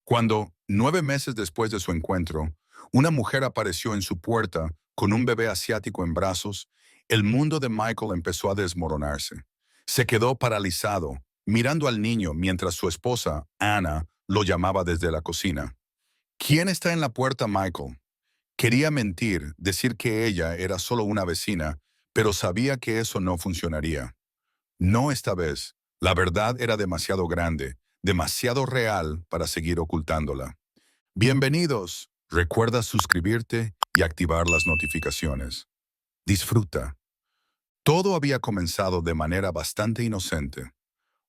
Cuando, 9 meses después de su encuentro, una mujer apareció en su puerta con un bebé asiático en brazos, el mundo de Michael empezó a desmoronarse. Se quedó paralizado, mirando al niño mientras su esposa, Anna, lo llamaba desde la cocina. ¿Quién está en la puerta, Michael? Quería mentir, decir que ella era solo una vecina, pero sabía que eso no funcionaría. No esta vez. La verdad era demasiado grande, demasiado real para seguir ocultándola. Bienvenidos. Recuerda suscribirte y activar las notificaciones. Disfruta. Todo había comenzado de manera bastante inocente.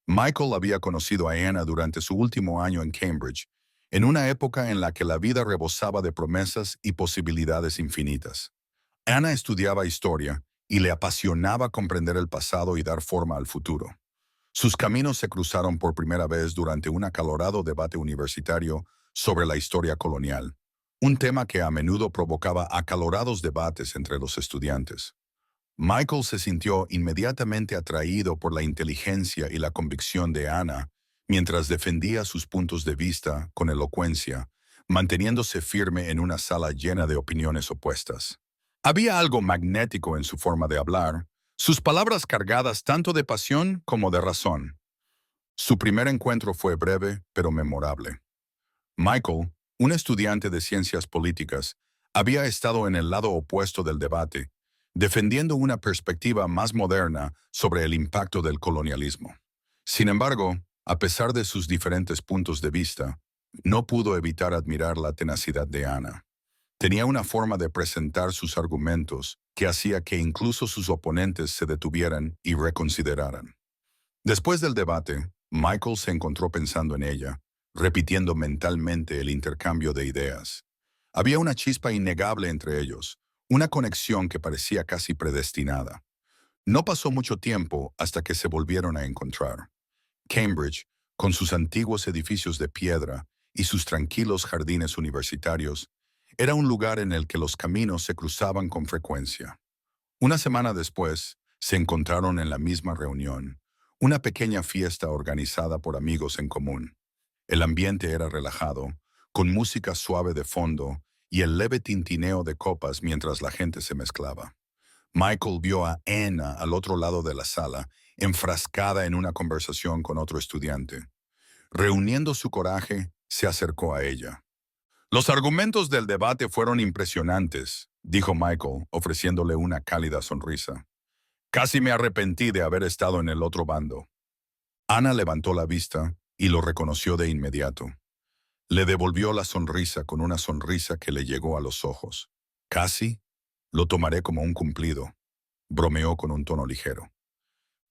Michael había conocido a Anna durante su último año en Cambridge, en una época en la que la vida rebosaba de promesas y posibilidades infinitas. Anna estudiaba historia y le apasionaba comprender el pasado y dar forma al futuro. Sus caminos se cruzaron por primera vez durante un acalorado debate universitario sobre la historia colonial, un tema que a menudo provocaba acalorados debates entre los estudiantes. Michael se sintió inmediatamente atraído por la inteligencia y la convicción de Anna, mientras defendía sus puntos de vista con elocuencia, manteniéndose firme en una sala llena de opiniones opuestas. Había algo magnético en su forma de hablar, sus palabras cargadas tanto de pasión como de razón. Su primer encuentro fue breve, pero memorable. Michael, un estudiante de ciencias políticas, había estado en el lado opuesto del debate, defendiendo una perspectiva más moderna sobre el impacto del colonialismo. Sin embargo, a pesar de sus diferentes puntos de vista, no pudo evitar admirar la tenacidad de Anna. Tenía una forma de presentar sus argumentos que hacía que incluso sus oponentes se detuvieran y reconsideraran. Después del debate, Michael se encontró pensando en ella, repitiendo mentalmente el intercambio de ideas. Había una chispa innegable entre ellos, una conexión que parecía casi predestinada. No pasó mucho tiempo hasta que se volvieron a encontrar. Cambridge, con sus antiguos edificios de piedra y sus tranquilos jardines universitarios, era un lugar en el que los caminos se cruzaban con frecuencia. Una semana después, se encontraron en la misma reunión, una pequeña fiesta organizada por amigos en común. El ambiente era relajado, con música suave de fondo y el leve tintineo de copas mientras la gente se mezclaba. Michael vio a Anna al otro lado de la sala, enfrascada en una conversación con otro estudiante. Reuniendo su coraje, se acercó a ella. Los argumentos del debate fueron impresionantes, dijo Michael, ofreciéndole una cálida sonrisa. Casi me arrepentí de haber estado en el otro bando. Anna levantó la vista y lo reconoció de inmediato. Le devolvió la sonrisa con una sonrisa que le llegó a los ojos. Casi lo tomaré como un cumplido, bromeó con un tono ligero.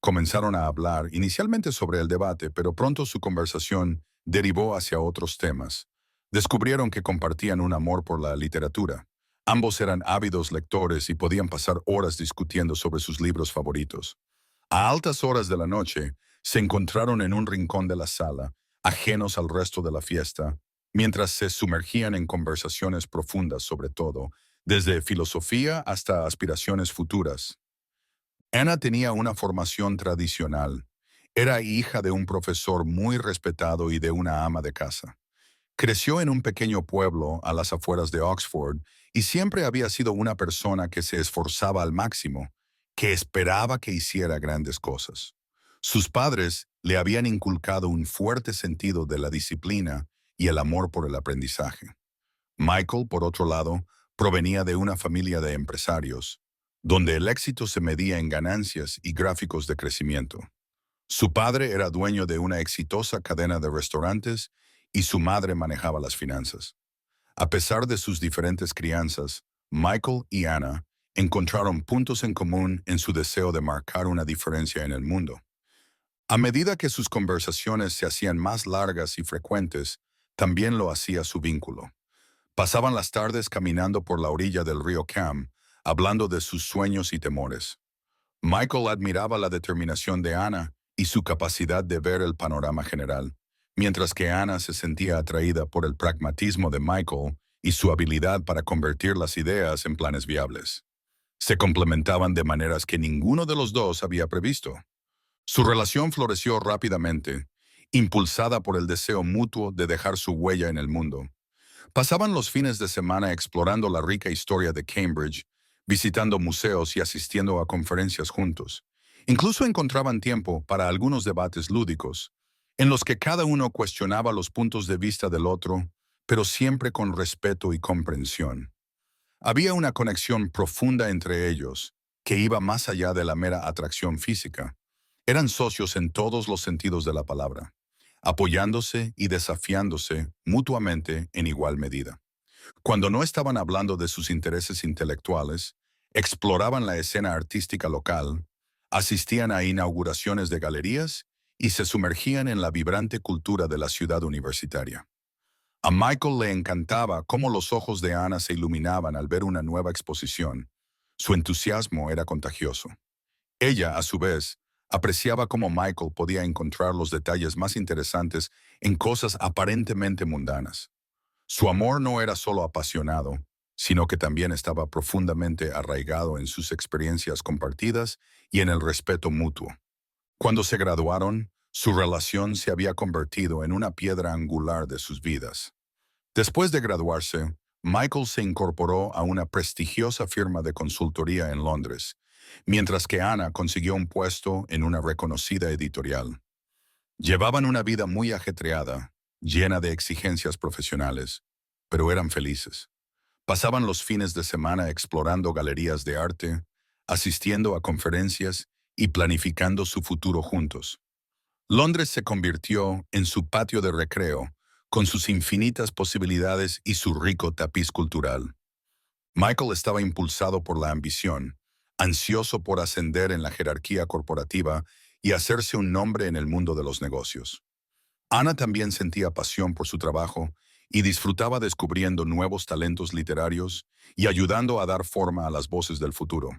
Comenzaron a hablar inicialmente sobre el debate, pero pronto su conversación derivó hacia otros temas. Descubrieron que compartían un amor por la literatura. Ambos eran ávidos lectores y podían pasar horas discutiendo sobre sus libros favoritos. A altas horas de la noche, se encontraron en un rincón de la sala, ajenos al resto de la fiesta, mientras se sumergían en conversaciones profundas sobre todo, desde filosofía hasta aspiraciones futuras. Anna tenía una formación tradicional. Era hija de un profesor muy respetado y de una ama de casa. Creció en un pequeño pueblo a las afueras de Oxford y siempre había sido una persona que se esforzaba al máximo, que esperaba que hiciera grandes cosas. Sus padres le habían inculcado un fuerte sentido de la disciplina y el amor por el aprendizaje. Michael, por otro lado, provenía de una familia de empresarios, donde el éxito se medía en ganancias y gráficos de crecimiento. Su padre era dueño de una exitosa cadena de restaurantes y su madre manejaba las finanzas. A pesar de sus diferentes crianzas, Michael y Anna encontraron puntos en común en su deseo de marcar una diferencia en el mundo. A medida que sus conversaciones se hacían más largas y frecuentes, también lo hacía su vínculo. Pasaban las tardes caminando por la orilla del río Cam, hablando de sus sueños y temores. Michael admiraba la determinación de Anna y su capacidad de ver el panorama general, mientras que Anna se sentía atraída por el pragmatismo de Michael y su habilidad para convertir las ideas en planes viables. Se complementaban de maneras que ninguno de los dos había previsto. Su relación floreció rápidamente, impulsada por el deseo mutuo de dejar su huella en el mundo. Pasaban los fines de semana explorando la rica historia de Cambridge, visitando museos y asistiendo a conferencias juntos. Incluso encontraban tiempo para algunos debates lúdicos, en los que cada uno cuestionaba los puntos de vista del otro, pero siempre con respeto y comprensión. Había una conexión profunda entre ellos, que iba más allá de la mera atracción física. Eran socios en todos los sentidos de la palabra, apoyándose y desafiándose mutuamente en igual medida. Cuando no estaban hablando de sus intereses intelectuales, exploraban la escena artística local, asistían a inauguraciones de galerías y se sumergían en la vibrante cultura de la ciudad universitaria. A Michael le encantaba cómo los ojos de Anna se iluminaban al ver una nueva exposición. Su entusiasmo era contagioso. Ella, a su vez, apreciaba cómo Michael podía encontrar los detalles más interesantes en cosas aparentemente mundanas. Su amor no era solo apasionado, sino que también estaba profundamente arraigado en sus experiencias compartidas y en el respeto mutuo. Cuando se graduaron, su relación se había convertido en una piedra angular de sus vidas. Después de graduarse, Michael se incorporó a una prestigiosa firma de consultoría en Londres, mientras que Anna consiguió un puesto en una reconocida editorial. Llevaban una vida muy ajetreada, llena de exigencias profesionales, pero eran felices. Pasaban los fines de semana explorando galerías de arte, asistiendo a conferencias y planificando su futuro juntos. Londres se convirtió en su patio de recreo, con sus infinitas posibilidades y su rico tapiz cultural. Michael estaba impulsado por la ambición, ansioso por ascender en la jerarquía corporativa y hacerse un nombre en el mundo de los negocios. Anna también sentía pasión por su trabajo y disfrutaba descubriendo nuevos talentos literarios y ayudando a dar forma a las voces del futuro.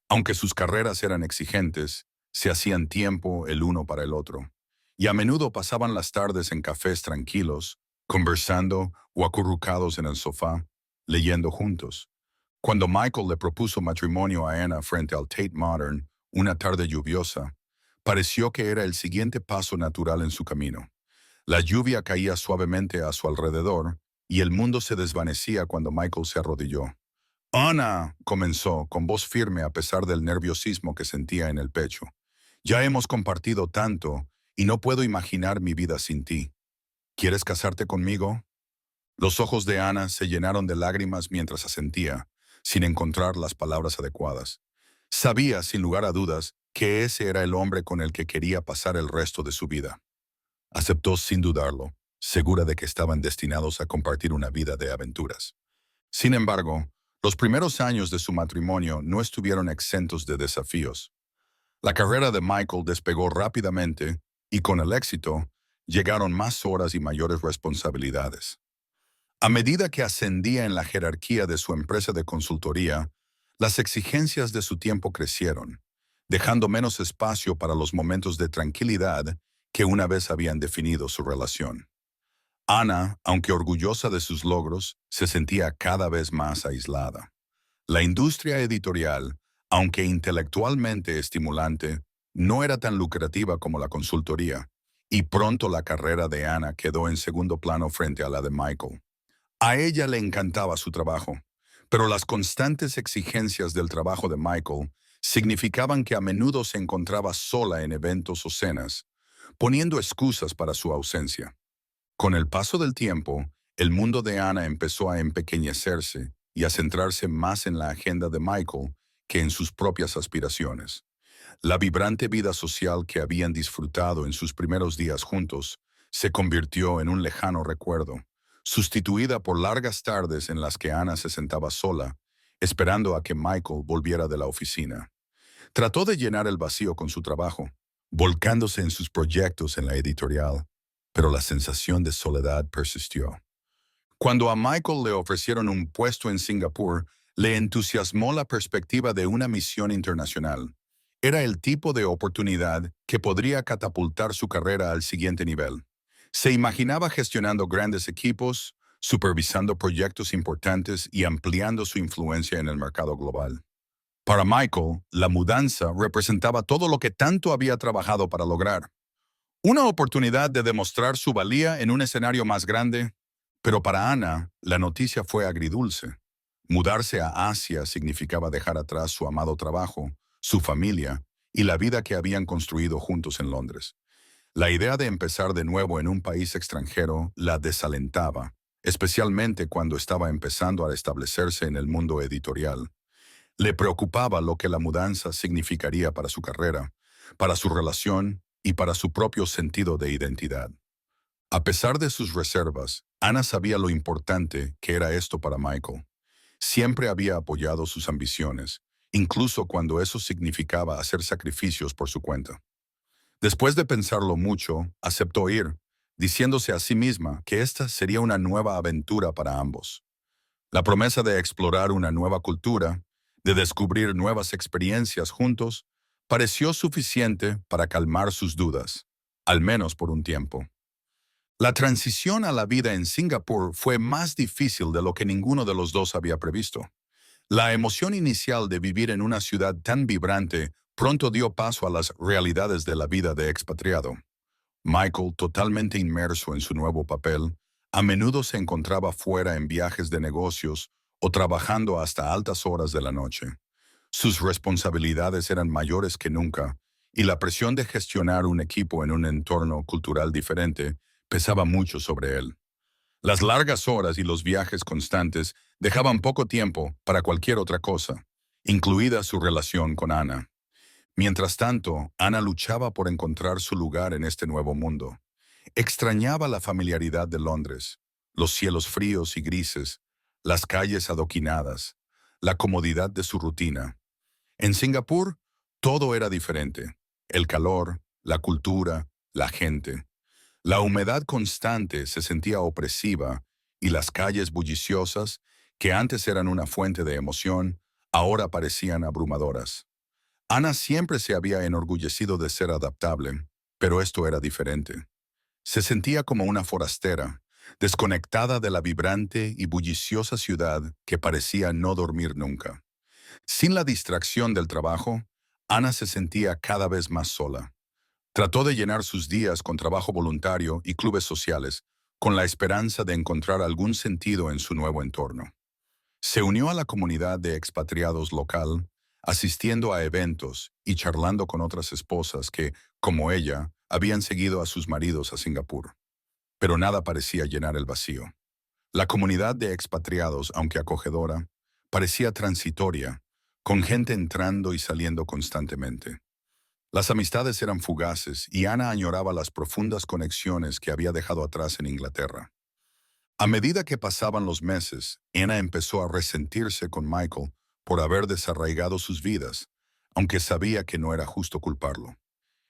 Aunque sus carreras eran exigentes, se hacían tiempo el uno para el otro, y a menudo pasaban las tardes en cafés tranquilos, conversando o acurrucados en el sofá, leyendo juntos. Cuando Michael le propuso matrimonio a Anna frente al Tate Modern, una tarde lluviosa, pareció que era el siguiente paso natural en su camino. La lluvia caía suavemente a su alrededor, y el mundo se desvanecía cuando Michael se arrodilló. Ana, comenzó, con voz firme a pesar del nerviosismo que sentía en el pecho. Ya hemos compartido tanto, y no puedo imaginar mi vida sin ti. ¿Quieres casarte conmigo? Los ojos de Ana se llenaron de lágrimas mientras asentía, sin encontrar las palabras adecuadas. Sabía, sin lugar a dudas, que ese era el hombre con el que quería pasar el resto de su vida. Aceptó sin dudarlo, segura de que estaban destinados a compartir una vida de aventuras. Sin embargo, los primeros años de su matrimonio no estuvieron exentos de desafíos. La carrera de Michael despegó rápidamente y con el éxito llegaron más horas y mayores responsabilidades. A medida que ascendía en la jerarquía de su empresa de consultoría, las exigencias de su tiempo crecieron, dejando menos espacio para los momentos de tranquilidad que una vez habían definido su relación. Ana, aunque orgullosa de sus logros, se sentía cada vez más aislada. La industria editorial, aunque intelectualmente estimulante, no era tan lucrativa como la consultoría, y pronto la carrera de Ana quedó en segundo plano frente a la de Michael. A ella le encantaba su trabajo, pero las constantes exigencias del trabajo de Michael significaban que a menudo se encontraba sola en eventos o cenas, poniendo excusas para su ausencia. Con el paso del tiempo, el mundo de Ana empezó a empequeñecerse y a centrarse más en la agenda de Michael que en sus propias aspiraciones. La vibrante vida social que habían disfrutado en sus primeros días juntos se convirtió en un lejano recuerdo, sustituida por largas tardes en las que Ana se sentaba sola, esperando a que Michael volviera de la oficina. Trató de llenar el vacío con su trabajo, volcándose en sus proyectos en la editorial, pero la sensación de soledad persistió. Cuando a Michael le ofrecieron un puesto en Singapur, le entusiasmó la perspectiva de una misión internacional. Era el tipo de oportunidad que podría catapultar su carrera al siguiente nivel. Se imaginaba gestionando grandes equipos, supervisando proyectos importantes y ampliando su influencia en el mercado global. Para Michael, la mudanza representaba todo lo que tanto había trabajado para lograr. Una oportunidad de demostrar su valía en un escenario más grande, pero para Ana, la noticia fue agridulce. Mudarse a Asia significaba dejar atrás su amado trabajo, su familia y la vida que habían construido juntos en Londres. La idea de empezar de nuevo en un país extranjero la desalentaba, especialmente cuando estaba empezando a establecerse en el mundo editorial. Le preocupaba lo que la mudanza significaría para su carrera, para su relación y para su propio sentido de identidad. A pesar de sus reservas, Ana sabía lo importante que era esto para Michael. Siempre había apoyado sus ambiciones, incluso cuando eso significaba hacer sacrificios por su cuenta. Después de pensarlo mucho, aceptó ir, diciéndose a sí misma que esta sería una nueva aventura para ambos. La promesa de explorar una nueva cultura, de descubrir nuevas experiencias juntos, pareció suficiente para calmar sus dudas, al menos por un tiempo. La transición a la vida en Singapur fue más difícil de lo que ninguno de los dos había previsto. La emoción inicial de vivir en una ciudad tan vibrante pronto dio paso a las realidades de la vida de expatriado. Michael, totalmente inmerso en su nuevo papel, a menudo se encontraba fuera en viajes de negocios o trabajando hasta altas horas de la noche. Sus responsabilidades eran mayores que nunca, y la presión de gestionar un equipo en un entorno cultural diferente pesaba mucho sobre él. Las largas horas y los viajes constantes dejaban poco tiempo para cualquier otra cosa, incluida su relación con Ana. Mientras tanto, Ana luchaba por encontrar su lugar en este nuevo mundo. Extrañaba la familiaridad de Londres, los cielos fríos y grises, las calles adoquinadas, la comodidad de su rutina. En Singapur, todo era diferente. El calor, la cultura, la gente. La humedad constante se sentía opresiva y las calles bulliciosas, que antes eran una fuente de emoción, ahora parecían abrumadoras. Ana siempre se había enorgullecido de ser adaptable, pero esto era diferente. Se sentía como una forastera, desconectada de la vibrante y bulliciosa ciudad que parecía no dormir nunca. Sin la distracción del trabajo, Ana se sentía cada vez más sola. Trató de llenar sus días con trabajo voluntario y clubes sociales, con la esperanza de encontrar algún sentido en su nuevo entorno. Se unió a la comunidad de expatriados local, asistiendo a eventos y charlando con otras esposas que, como ella, habían seguido a sus maridos a Singapur. Pero nada parecía llenar el vacío. La comunidad de expatriados, aunque acogedora, parecía transitoria, con gente entrando y saliendo constantemente. Las amistades eran fugaces y Ana añoraba las profundas conexiones que había dejado atrás en Inglaterra. A medida que pasaban los meses, Ana empezó a resentirse con Michael por haber desarraigado sus vidas, aunque sabía que no era justo culparlo.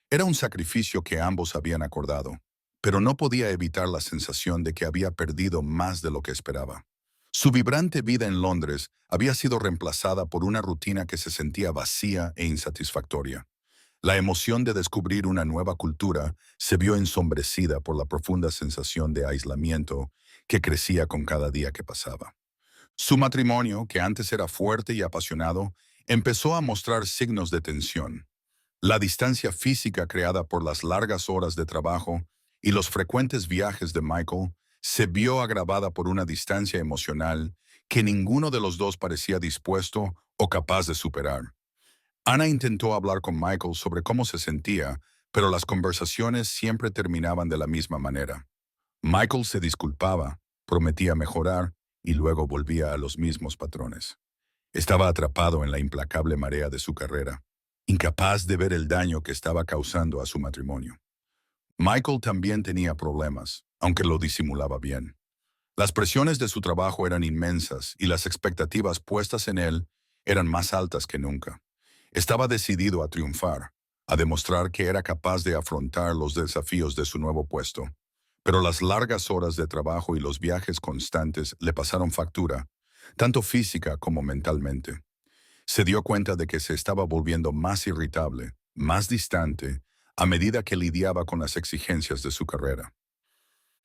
Era un sacrificio que ambos habían acordado, pero no podía evitar la sensación de que había perdido más de lo que esperaba. Su vibrante vida en Londres había sido reemplazada por una rutina que se sentía vacía e insatisfactoria. La emoción de descubrir una nueva cultura se vio ensombrecida por la profunda sensación de aislamiento que crecía con cada día que pasaba. Su matrimonio, que antes era fuerte y apasionado, empezó a mostrar signos de tensión. La distancia física creada por las largas horas de trabajo y los frecuentes viajes de Michael se vio agravada por una distancia emocional que ninguno de los dos parecía dispuesto o capaz de superar. Ana intentó hablar con Michael sobre cómo se sentía, pero las conversaciones siempre terminaban de la misma manera. Michael se disculpaba, prometía mejorar y luego volvía a los mismos patrones. Estaba atrapado en la implacable marea de su carrera, incapaz de ver el daño que estaba causando a su matrimonio. Michael también tenía problemas, aunque lo disimulaba bien. Las presiones de su trabajo eran inmensas y las expectativas puestas en él eran más altas que nunca. Estaba decidido a triunfar, a demostrar que era capaz de afrontar los desafíos de su nuevo puesto. Pero las largas horas de trabajo y los viajes constantes le pasaron factura, tanto física como mentalmente. Se dio cuenta de que se estaba volviendo más irritable, más distante, a medida que lidiaba con las exigencias de su carrera.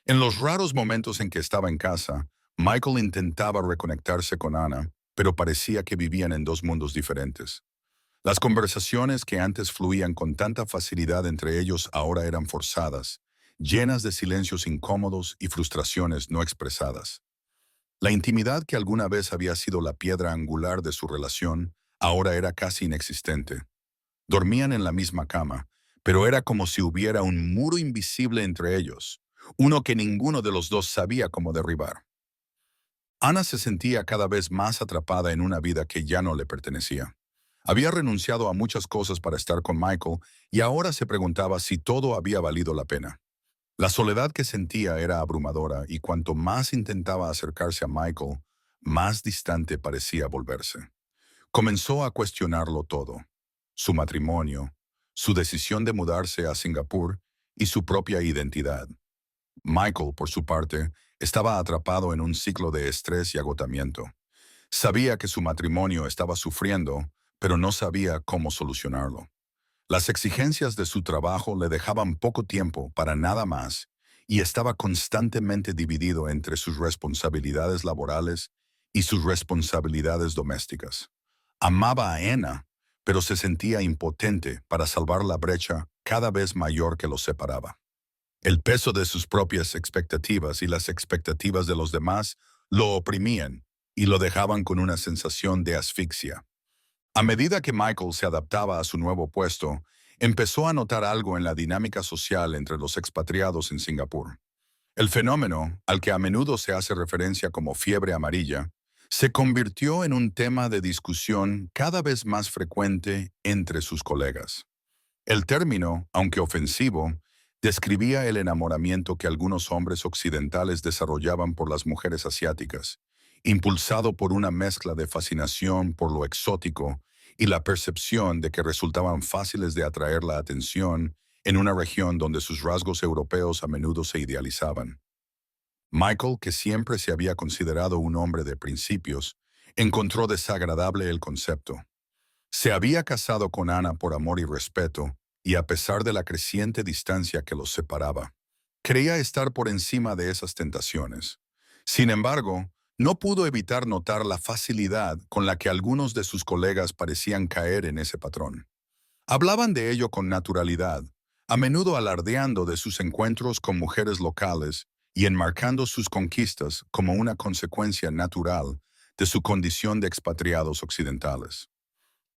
En los raros momentos en que estaba en casa, Michael intentaba reconectarse con Ana, pero parecía que vivían en dos mundos diferentes. Las conversaciones que antes fluían con tanta facilidad entre ellos ahora eran forzadas, llenas de silencios incómodos y frustraciones no expresadas. La intimidad que alguna vez había sido la piedra angular de su relación ahora era casi inexistente. Dormían en la misma cama, pero era como si hubiera un muro invisible entre ellos, uno que ninguno de los dos sabía cómo derribar. Ana se sentía cada vez más atrapada en una vida que ya no le pertenecía. Había renunciado a muchas cosas para estar con Michael y ahora se preguntaba si todo había valido la pena. La soledad que sentía era abrumadora y cuanto más intentaba acercarse a Michael, más distante parecía volverse. Comenzó a cuestionarlo todo: su matrimonio, su decisión de mudarse a Singapur y su propia identidad. Michael, por su parte, estaba atrapado en un ciclo de estrés y agotamiento. Sabía que su matrimonio estaba sufriendo, pero no sabía cómo solucionarlo. Las exigencias de su trabajo le dejaban poco tiempo para nada más y estaba constantemente dividido entre sus responsabilidades laborales y sus responsabilidades domésticas. Amaba a Anna, pero se sentía impotente para salvar la brecha cada vez mayor que los separaba. El peso de sus propias expectativas y las expectativas de los demás lo oprimían y lo dejaban con una sensación de asfixia. A medida que Michael se adaptaba a su nuevo puesto, empezó a notar algo en la dinámica social entre los expatriados en Singapur. El fenómeno, al que a menudo se hace referencia como fiebre amarilla, se convirtió en un tema de discusión cada vez más frecuente entre sus colegas. El término, aunque ofensivo, describía el enamoramiento que algunos hombres occidentales desarrollaban por las mujeres asiáticas, impulsado por una mezcla de fascinación por lo exótico y la percepción de que resultaban fáciles de atraer la atención en una región donde sus rasgos europeos a menudo se idealizaban. Michael, que siempre se había considerado un hombre de principios, encontró desagradable el concepto. Se había casado con Ana por amor y respeto, y a pesar de la creciente distancia que los separaba, creía estar por encima de esas tentaciones. Sin embargo, no pudo evitar notar la facilidad con la que algunos de sus colegas parecían caer en ese patrón. Hablaban de ello con naturalidad, a menudo alardeando de sus encuentros con mujeres locales y enmarcando sus conquistas como una consecuencia natural de su condición de expatriados occidentales.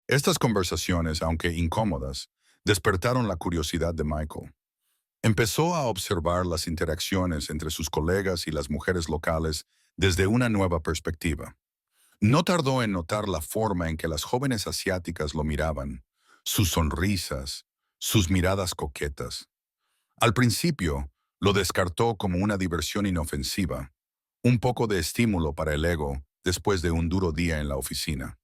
Estas conversaciones, aunque incómodas, despertaron la curiosidad de Michael. Empezó a observar las interacciones entre sus colegas y las mujeres locales desde una nueva perspectiva. No tardó en notar la forma en que las jóvenes asiáticas lo miraban, sus sonrisas, sus miradas coquetas. Al principio, lo descartó como una diversión inofensiva, un poco de estímulo para el ego después de un duro día en la oficina.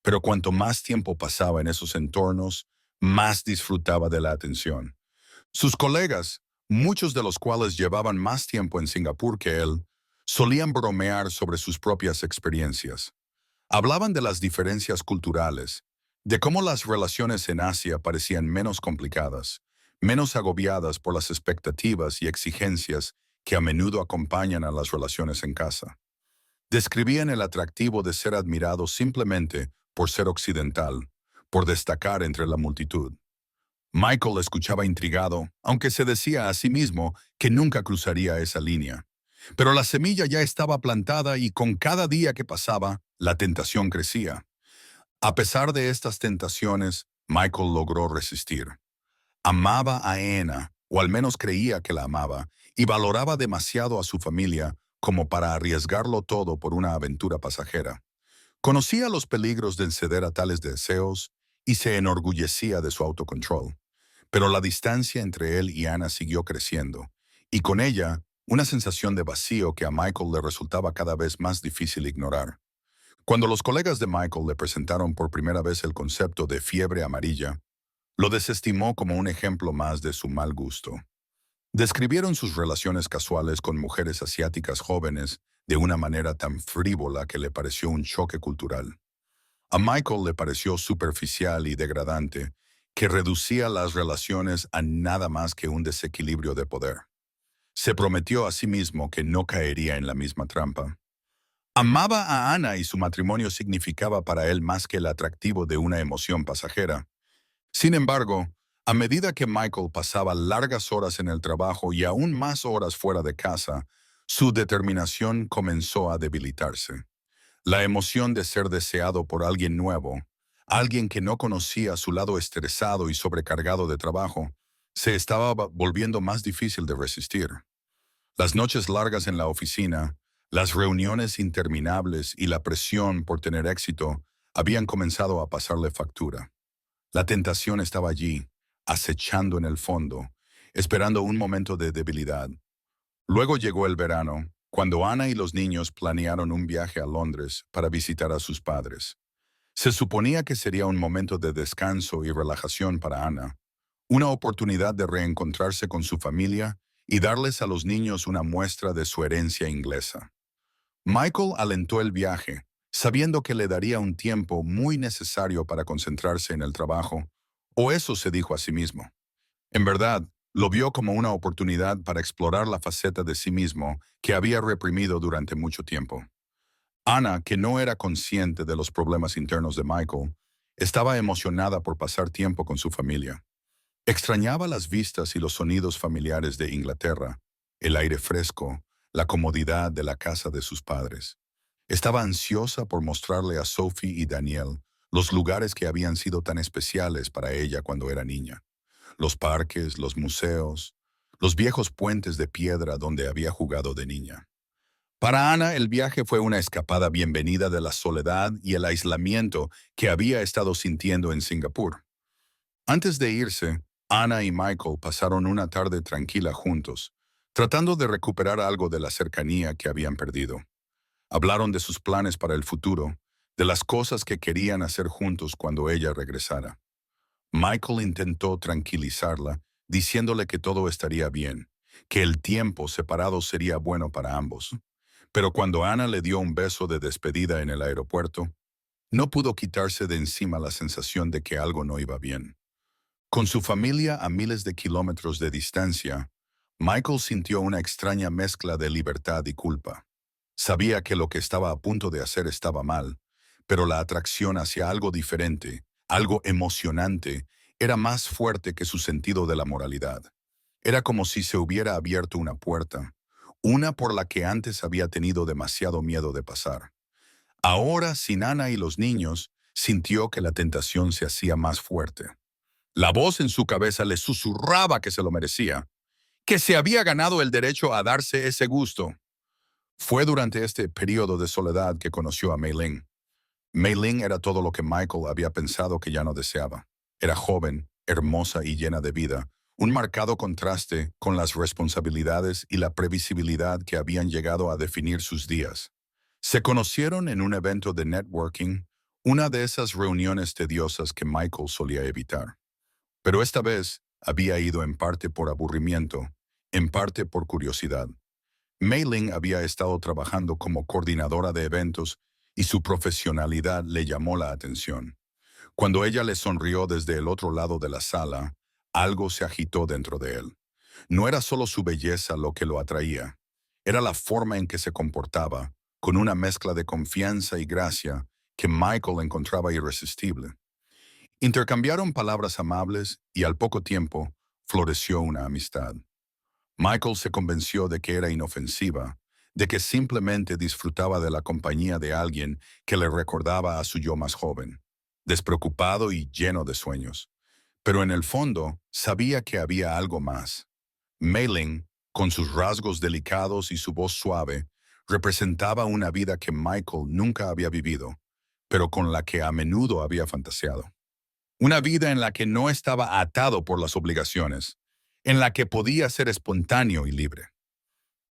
Pero cuanto más tiempo pasaba en esos entornos, más disfrutaba de la atención. Sus colegas, muchos de los cuales llevaban más tiempo en Singapur que él, solían bromear sobre sus propias experiencias. Hablaban de las diferencias culturales, de cómo las relaciones en Asia parecían menos complicadas, menos agobiadas por las expectativas y exigencias que a menudo acompañan a las relaciones en casa. Describían el atractivo de ser admirado simplemente por ser occidental, por destacar entre la multitud. Michael escuchaba intrigado, aunque se decía a sí mismo que nunca cruzaría esa línea. Pero la semilla ya estaba plantada y con cada día que pasaba, la tentación crecía. A pesar de estas tentaciones, Michael logró resistir. Amaba a Anna, o al menos creía que la amaba, y valoraba demasiado a su familia como para arriesgarlo todo por una aventura pasajera. Conocía los peligros de ceder a tales deseos y se enorgullecía de su autocontrol. Pero la distancia entre él y Anna siguió creciendo, y con ella, una sensación de vacío que a Michael le resultaba cada vez más difícil ignorar. Cuando los colegas de Michael le presentaron por primera vez el concepto de fiebre amarilla, lo desestimó como un ejemplo más de su mal gusto. Describieron sus relaciones casuales con mujeres asiáticas jóvenes de una manera tan frívola que le pareció un choque cultural. A Michael le pareció superficial y degradante, que reducía las relaciones a nada más que un desequilibrio de poder. Se prometió a sí mismo que no caería en la misma trampa. Amaba a Ana y su matrimonio significaba para él más que el atractivo de una emoción pasajera. Sin embargo, a medida que Michael pasaba largas horas en el trabajo y aún más horas fuera de casa, su determinación comenzó a debilitarse. La emoción de ser deseado por alguien nuevo, alguien que no conocía su lado estresado y sobrecargado de trabajo, se estaba volviendo más difícil de resistir. Las noches largas en la oficina, las reuniones interminables y la presión por tener éxito habían comenzado a pasarle factura. La tentación estaba allí, acechando en el fondo, esperando un momento de debilidad. Luego llegó el verano, cuando Ana y los niños planearon un viaje a Londres para visitar a sus padres. Se suponía que sería un momento de descanso y relajación para Ana, una oportunidad de reencontrarse con su familia y darles a los niños una muestra de su herencia inglesa. Michael alentó el viaje, sabiendo que le daría un tiempo muy necesario para concentrarse en el trabajo, o eso se dijo a sí mismo. En verdad, lo vio como una oportunidad para explorar la faceta de sí mismo que había reprimido durante mucho tiempo. Ana, que no era consciente de los problemas internos de Michael, estaba emocionada por pasar tiempo con su familia. Extrañaba las vistas y los sonidos familiares de Inglaterra, el aire fresco, la comodidad de la casa de sus padres. Estaba ansiosa por mostrarle a Sophie y Daniel los lugares que habían sido tan especiales para ella cuando era niña. Los parques, los museos, los viejos puentes de piedra donde había jugado de niña. Para Ana, el viaje fue una escapada bienvenida de la soledad y el aislamiento que había estado sintiendo en Singapur. Antes de irse, Ana y Michael pasaron una tarde tranquila juntos, tratando de recuperar algo de la cercanía que habían perdido. Hablaron de sus planes para el futuro, de las cosas que querían hacer juntos cuando ella regresara. Michael intentó tranquilizarla, diciéndole que todo estaría bien, que el tiempo separado sería bueno para ambos. Pero cuando Ana le dio un beso de despedida en el aeropuerto, no pudo quitarse de encima la sensación de que algo no iba bien. Con su familia a miles de kilómetros de distancia, Michael sintió una extraña mezcla de libertad y culpa. Sabía que lo que estaba a punto de hacer estaba mal, pero la atracción hacia algo diferente, algo emocionante, era más fuerte que su sentido de la moralidad. Era como si se hubiera abierto una puerta, una por la que antes había tenido demasiado miedo de pasar. Ahora, sin Ana y los niños, sintió que la tentación se hacía más fuerte. La voz en su cabeza le susurraba que se lo merecía, que se había ganado el derecho a darse ese gusto. Fue durante este periodo de soledad que conoció a Mei Ling. Mei Ling era todo lo que Michael había pensado que ya no deseaba. Era joven, hermosa y llena de vida, un marcado contraste con las responsabilidades y la previsibilidad que habían llegado a definir sus días. Se conocieron en un evento de networking, una de esas reuniones tediosas que Michael solía evitar. Pero esta vez había ido en parte por aburrimiento, en parte por curiosidad. Mei Ling había estado trabajando como coordinadora de eventos y su profesionalidad le llamó la atención. Cuando ella le sonrió desde el otro lado de la sala, algo se agitó dentro de él. No era solo su belleza lo que lo atraía, era la forma en que se comportaba, con una mezcla de confianza y gracia que Michael encontraba irresistible. Intercambiaron palabras amables y al poco tiempo floreció una amistad. Michael se convenció de que era inofensiva, de que simplemente disfrutaba de la compañía de alguien que le recordaba a su yo más joven, despreocupado y lleno de sueños. Pero en el fondo sabía que había algo más. Mei Ling, con sus rasgos delicados y su voz suave, representaba una vida que Michael nunca había vivido, pero con la que a menudo había fantaseado. Una vida en la que no estaba atado por las obligaciones, en la que podía ser espontáneo y libre.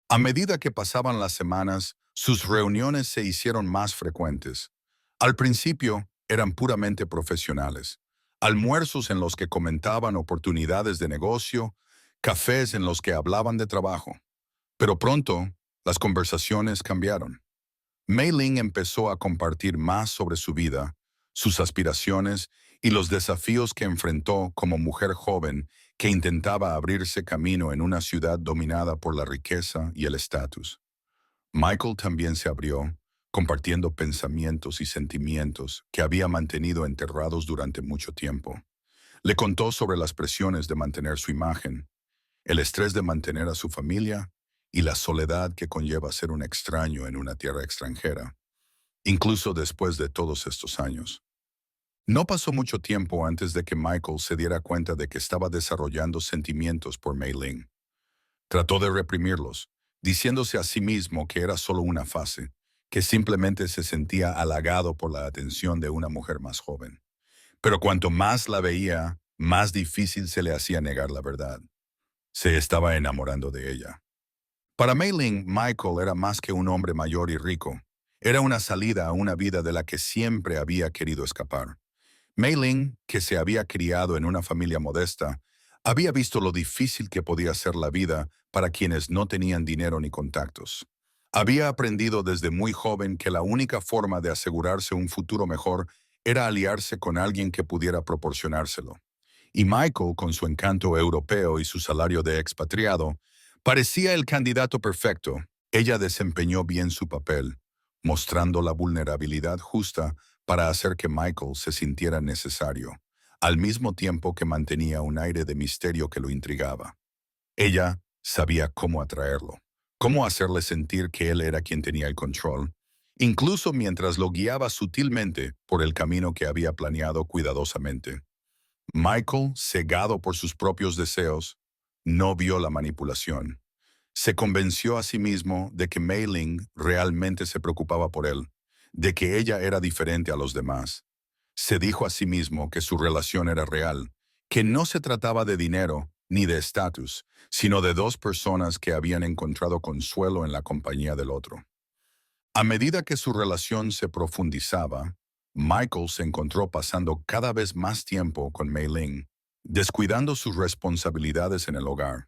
A medida que pasaban las semanas, sus reuniones se hicieron más frecuentes. Al principio eran puramente profesionales, almuerzos en los que comentaban oportunidades de negocio, cafés en los que hablaban de trabajo. Pero pronto, las conversaciones cambiaron. Mei Ling empezó a compartir más sobre su vida, sus aspiraciones y los desafíos que enfrentó como mujer joven que intentaba abrirse camino en una ciudad dominada por la riqueza y el estatus. Michael también se abrió, compartiendo pensamientos y sentimientos que había mantenido enterrados durante mucho tiempo. Le contó sobre las presiones de mantener su imagen, el estrés de mantener a su familia y la soledad que conlleva ser un extraño en una tierra extranjera, incluso después de todos estos años. No pasó mucho tiempo antes de que Michael se diera cuenta de que estaba desarrollando sentimientos por Mei Ling. Trató de reprimirlos, diciéndose a sí mismo que era solo una fase, que simplemente se sentía halagado por la atención de una mujer más joven. Pero cuanto más la veía, más difícil se le hacía negar la verdad. Se estaba enamorando de ella. Para Mei Ling, Michael era más que un hombre mayor y rico. Era una salida a una vida de la que siempre había querido escapar. Mei Ling, que se había criado en una familia modesta, había visto lo difícil que podía ser la vida para quienes no tenían dinero ni contactos. Había aprendido desde muy joven que la única forma de asegurarse un futuro mejor era aliarse con alguien que pudiera proporcionárselo. Y Michael, con su encanto europeo y su salario de expatriado, parecía el candidato perfecto. Ella desempeñó bien su papel, mostrando la vulnerabilidad justa para hacer que Michael se sintiera necesario, al mismo tiempo que mantenía un aire de misterio que lo intrigaba. Ella sabía cómo atraerlo, cómo hacerle sentir que él era quien tenía el control, incluso mientras lo guiaba sutilmente por el camino que había planeado cuidadosamente. Michael, cegado por sus propios deseos, no vio la manipulación. Se convenció a sí mismo de que Mei Ling realmente se preocupaba por él, de que ella era diferente a los demás. Se dijo a sí mismo que su relación era real, que no se trataba de dinero ni de estatus, sino de dos personas que habían encontrado consuelo en la compañía del otro. A medida que su relación se profundizaba, Michael se encontró pasando cada vez más tiempo con Mei Ling, descuidando sus responsabilidades en el hogar.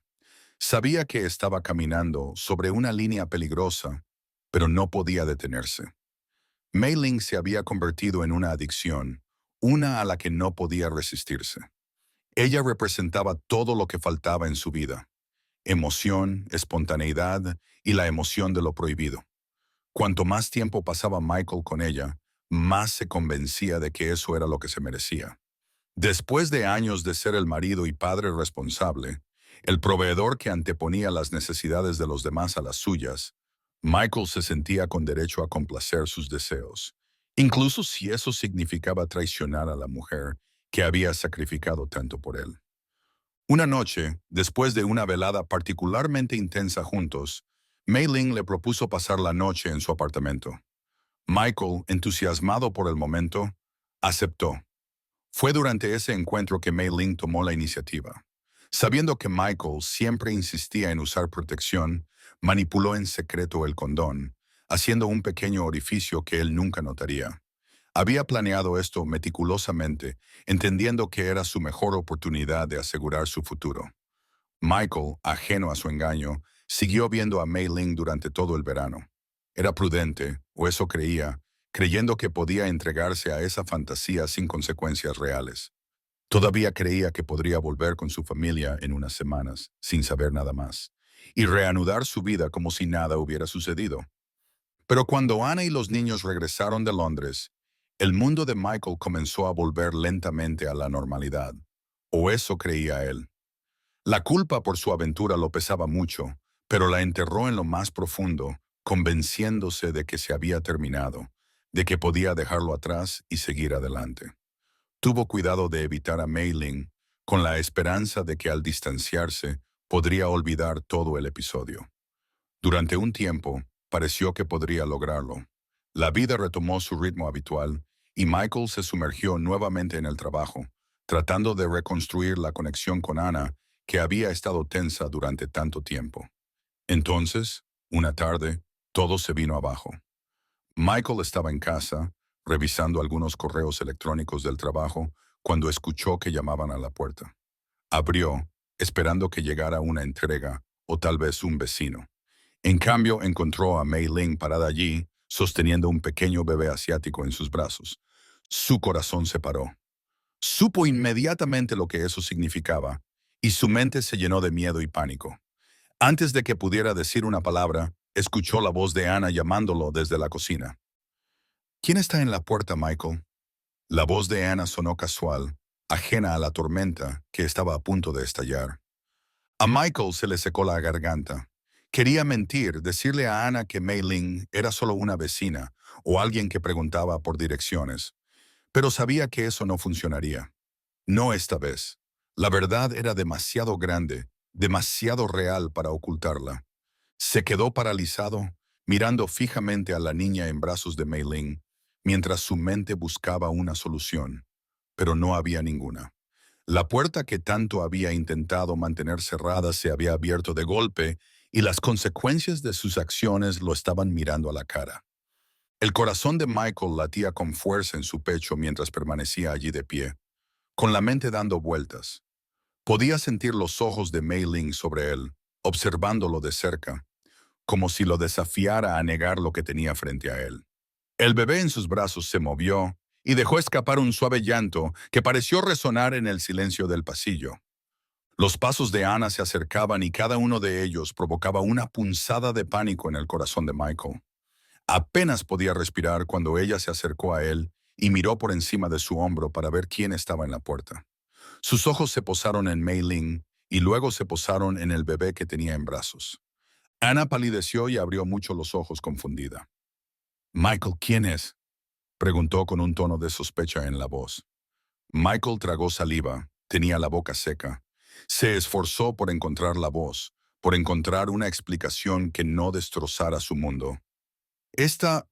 Sabía que estaba caminando sobre una línea peligrosa, pero no podía detenerse. Mei Ling se había convertido en una adicción, una a la que no podía resistirse. Ella representaba todo lo que faltaba en su vida: emoción, espontaneidad y la emoción de lo prohibido. Cuanto más tiempo pasaba Michael con ella, más se convencía de que eso era lo que se merecía. Después de años de ser el marido y padre responsable, el proveedor que anteponía las necesidades de los demás a las suyas, Michael se sentía con derecho a complacer sus deseos, incluso si eso significaba traicionar a la mujer que había sacrificado tanto por él. Una noche, después de una velada particularmente intensa juntos, Mei Ling le propuso pasar la noche en su apartamento. Michael, entusiasmado por el momento, aceptó. Fue durante ese encuentro que Mei Ling tomó la iniciativa. Sabiendo que Michael siempre insistía en usar protección, manipuló en secreto el condón, haciendo un pequeño orificio que él nunca notaría. Había planeado esto meticulosamente, entendiendo que era su mejor oportunidad de asegurar su futuro. Michael, ajeno a su engaño, siguió viendo a Mei Ling durante todo el verano. Era prudente, o eso creía, creyendo que podía entregarse a esa fantasía sin consecuencias reales. Todavía creía que podría volver con su familia en unas semanas, sin saber nada más, y reanudar su vida como si nada hubiera sucedido. Pero cuando Ana y los niños regresaron de Londres, el mundo de Michael comenzó a volver lentamente a la normalidad, o eso creía él. La culpa por su aventura lo pesaba mucho, pero la enterró en lo más profundo, convenciéndose de que se había terminado, de que podía dejarlo atrás y seguir adelante. Tuvo cuidado de evitar a Mei Ling, con la esperanza de que al distanciarse podría olvidar todo el episodio. Durante un tiempo, pareció que podría lograrlo. La vida retomó su ritmo habitual y Michael se sumergió nuevamente en el trabajo, tratando de reconstruir la conexión con Ana que había estado tensa durante tanto tiempo. Entonces, una tarde, todo se vino abajo. Michael estaba en casa, revisando algunos correos electrónicos del trabajo, cuando escuchó que llamaban a la puerta. Abrió, esperando que llegara una entrega o tal vez un vecino. En cambio, encontró a Mei Ling parada allí, sosteniendo un pequeño bebé asiático en sus brazos. Su corazón se paró. Supo inmediatamente lo que eso significaba, y su mente se llenó de miedo y pánico. Antes de que pudiera decir una palabra, escuchó la voz de Ana llamándolo desde la cocina. ¿Quién está en la puerta, Michael? La voz de Anna sonó casual, ajena a la tormenta que estaba a punto de estallar. A Michael se le secó la garganta. Quería mentir, decirle a Anna que Mei Ling era solo una vecina o alguien que preguntaba por direcciones, pero sabía que eso no funcionaría. No esta vez. La verdad era demasiado grande, demasiado real para ocultarla. Se quedó paralizado, mirando fijamente a la niña en brazos de Mei Ling, mientras su mente buscaba una solución, pero no había ninguna. La puerta que tanto había intentado mantener cerrada se había abierto de golpe y las consecuencias de sus acciones lo estaban mirando a la cara. El corazón de Michael latía con fuerza en su pecho mientras permanecía allí de pie, con la mente dando vueltas. Podía sentir los ojos de Mei Ling sobre él, observándolo de cerca, como si lo desafiara a negar lo que tenía frente a él. El bebé en sus brazos se movió y dejó escapar un suave llanto que pareció resonar en el silencio del pasillo. Los pasos de Anna se acercaban y cada uno de ellos provocaba una punzada de pánico en el corazón de Michael. Apenas podía respirar cuando ella se acercó a él y miró por encima de su hombro para ver quién estaba en la puerta. Sus ojos se posaron en Mei Ling y luego se posaron en el bebé que tenía en brazos. Anna palideció y abrió mucho los ojos confundida. «Michael, ¿quién es?», preguntó con un tono de sospecha en la voz. Michael tragó saliva, tenía la boca seca. Se esforzó por encontrar la voz, por encontrar una explicación que no destrozara su mundo. Esta,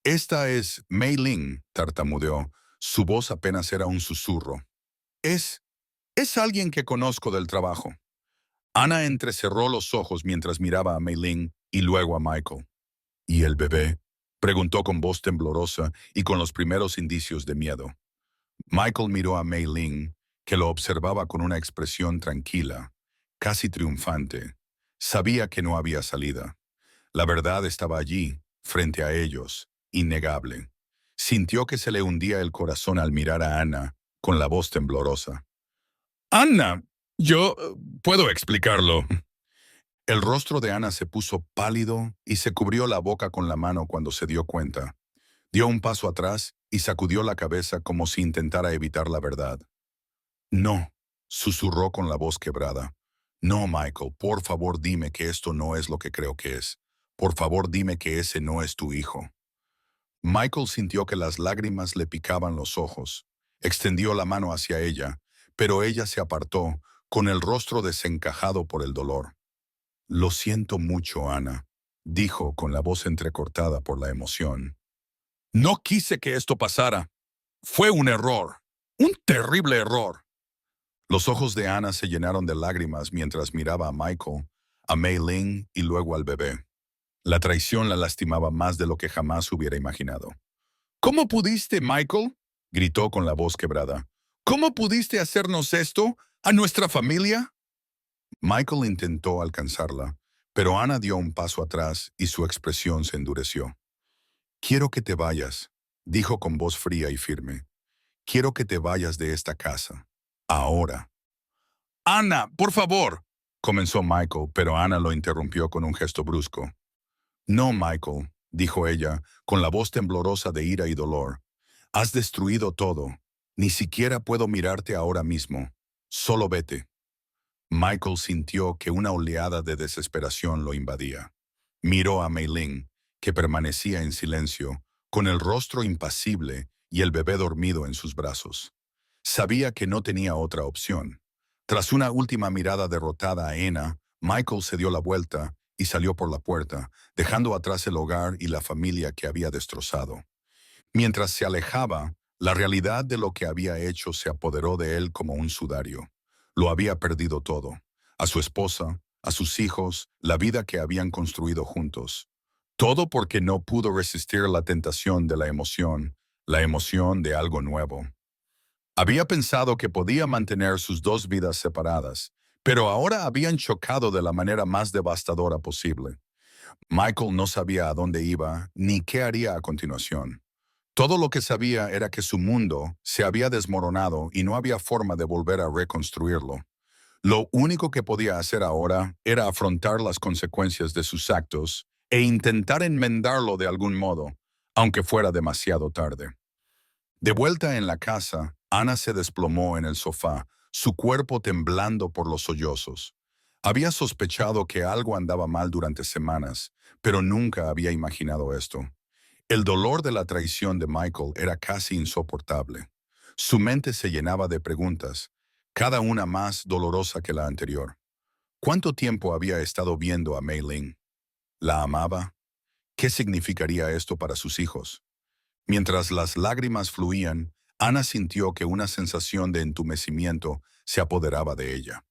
esta es Mei Ling, tartamudeó. Su voz apenas era un susurro. Es, es alguien que conozco del trabajo. Anna entrecerró los ojos mientras miraba a Mei Ling y luego a Michael. ¿Y el bebé?, preguntó con voz temblorosa y con los primeros indicios de miedo. Michael miró a Mei Ling, que lo observaba con una expresión tranquila, casi triunfante. Sabía que no había salida. La verdad estaba allí, frente a ellos, innegable. Sintió que se le hundía el corazón al mirar a Anna, con la voz temblorosa. «Anna, yo puedo explicarlo». El rostro de Anna se puso pálido y se cubrió la boca con la mano cuando se dio cuenta. Dio un paso atrás y sacudió la cabeza como si intentara evitar la verdad. «No», susurró con la voz quebrada. «No, Michael, por favor dime que esto no es lo que creo que es. Por favor dime que ese no es tu hijo». Michael sintió que las lágrimas le picaban los ojos. Extendió la mano hacia ella, pero ella se apartó, con el rostro desencajado por el dolor. «Lo siento mucho, Ana», dijo con la voz entrecortada por la emoción. «No quise que esto pasara. Fue un error. Un terrible error». Los ojos de Ana se llenaron de lágrimas mientras miraba a Michael, a Mei Ling y luego al bebé. La traición la lastimaba más de lo que jamás hubiera imaginado. «¿Cómo pudiste, Michael?», gritó con la voz quebrada. «¿Cómo pudiste hacernos esto a nuestra familia?». Michael intentó alcanzarla, pero Ana dio un paso atrás y su expresión se endureció. «Quiero que te vayas», dijo con voz fría y firme. «Quiero que te vayas de esta casa. Ahora». «Ana, por favor», comenzó Michael, pero Ana lo interrumpió con un gesto brusco. «No, Michael», dijo ella, con la voz temblorosa de ira y dolor. «Has destruido todo. Ni siquiera puedo mirarte ahora mismo. Solo vete». Michael sintió que una oleada de desesperación lo invadía. Miró a Mei Ling, que permanecía en silencio, con el rostro impasible y el bebé dormido en sus brazos. Sabía que no tenía otra opción. Tras una última mirada derrotada a Anna, Michael se dio la vuelta y salió por la puerta, dejando atrás el hogar y la familia que había destrozado. Mientras se alejaba, la realidad de lo que había hecho se apoderó de él como un sudario. Lo había perdido todo: a su esposa, a sus hijos, la vida que habían construido juntos. Todo porque no pudo resistir la tentación de la emoción de algo nuevo. Había pensado que podía mantener sus dos vidas separadas, pero ahora habían chocado de la manera más devastadora posible. Michael no sabía a dónde iba ni qué haría a continuación. Todo lo que sabía era que su mundo se había desmoronado y no había forma de volver a reconstruirlo. Lo único que podía hacer ahora era afrontar las consecuencias de sus actos e intentar enmendarlo de algún modo, aunque fuera demasiado tarde. De vuelta en la casa, Ana se desplomó en el sofá, su cuerpo temblando por los sollozos. Había sospechado que algo andaba mal durante semanas, pero nunca había imaginado esto. El dolor de la traición de Michael era casi insoportable. Su mente se llenaba de preguntas, cada una más dolorosa que la anterior. ¿Cuánto tiempo había estado viendo a Mei Ling? ¿La amaba? ¿Qué significaría esto para sus hijos? Mientras las lágrimas fluían, Ana sintió que una sensación de entumecimiento se apoderaba de ella.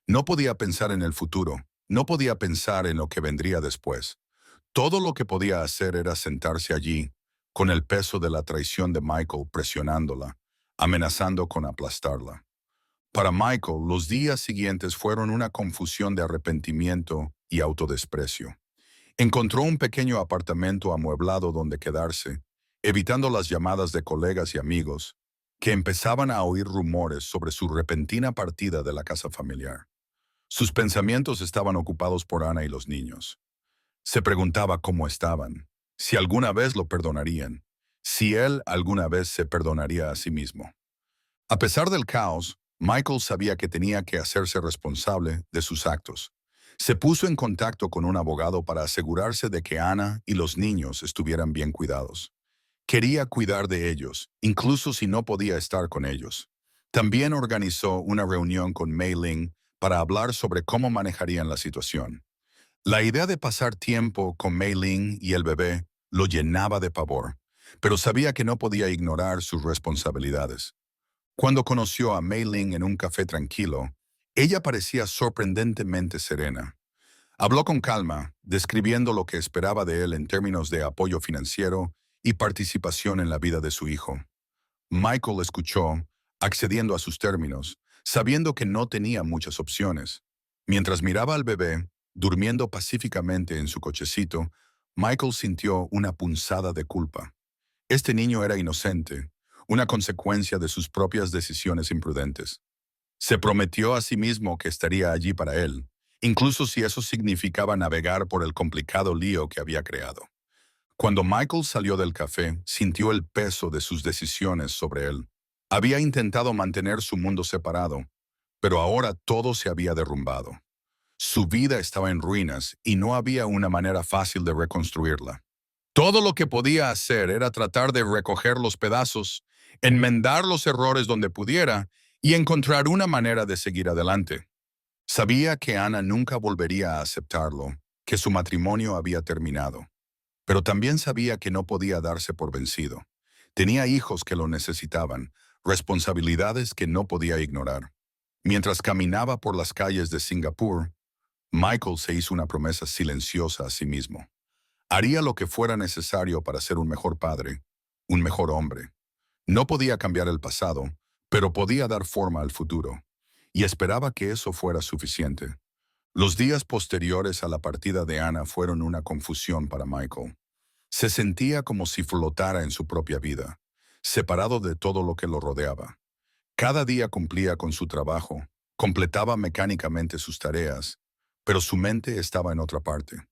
No podía pensar en el futuro, no podía pensar en lo que vendría después. Todo lo que podía hacer era sentarse allí, con el peso de la traición de Michael presionándola, amenazando con aplastarla. Para Michael, los días siguientes fueron una confusión de arrepentimiento y autodesprecio. Encontró un pequeño apartamento amueblado donde quedarse, evitando las llamadas de colegas y amigos, que empezaban a oír rumores sobre su repentina partida de la casa familiar. Sus pensamientos estaban ocupados por Ana y los niños. Se preguntaba cómo estaban, si alguna vez lo perdonarían, si él alguna vez se perdonaría a sí mismo. A pesar del caos, Michael sabía que tenía que hacerse responsable de sus actos. Se puso en contacto con un abogado para asegurarse de que Ana y los niños estuvieran bien cuidados. Quería cuidar de ellos, incluso si no podía estar con ellos. También organizó una reunión con Mei Ling para hablar sobre cómo manejarían la situación. La idea de pasar tiempo con Mei Ling y el bebé lo llenaba de pavor, pero sabía que no podía ignorar sus responsabilidades. Cuando conoció a Mei Ling en un café tranquilo, ella parecía sorprendentemente serena. Habló con calma, describiendo lo que esperaba de él en términos de apoyo financiero y participación en la vida de su hijo. Michael escuchó, accediendo a sus términos, sabiendo que no tenía muchas opciones. Mientras miraba al bebé, durmiendo pacíficamente en su cochecito, Michael sintió una punzada de culpa. Este niño era inocente, una consecuencia de sus propias decisiones imprudentes. Se prometió a sí mismo que estaría allí para él, incluso si eso significaba navegar por el complicado lío que había creado. Cuando Michael salió del café, sintió el peso de sus decisiones sobre él. Había intentado mantener su mundo separado, pero ahora todo se había derrumbado. Su vida estaba en ruinas y no había una manera fácil de reconstruirla. Todo lo que podía hacer era tratar de recoger los pedazos, enmendar los errores donde pudiera y encontrar una manera de seguir adelante. Sabía que Ana nunca volvería a aceptarlo, que su matrimonio había terminado, pero también sabía que no podía darse por vencido. Tenía hijos que lo necesitaban, responsabilidades que no podía ignorar. Mientras caminaba por las calles de Singapur, Michael se hizo una promesa silenciosa a sí mismo. Haría lo que fuera necesario para ser un mejor padre, un mejor hombre. No podía cambiar el pasado, pero podía dar forma al futuro, y esperaba que eso fuera suficiente. Los días posteriores a la partida de Ana fueron una confusión para Michael. Se sentía como si flotara en su propia vida, separado de todo lo que lo rodeaba. Cada día cumplía con su trabajo, completaba mecánicamente sus tareas, pero su mente estaba en otra parte.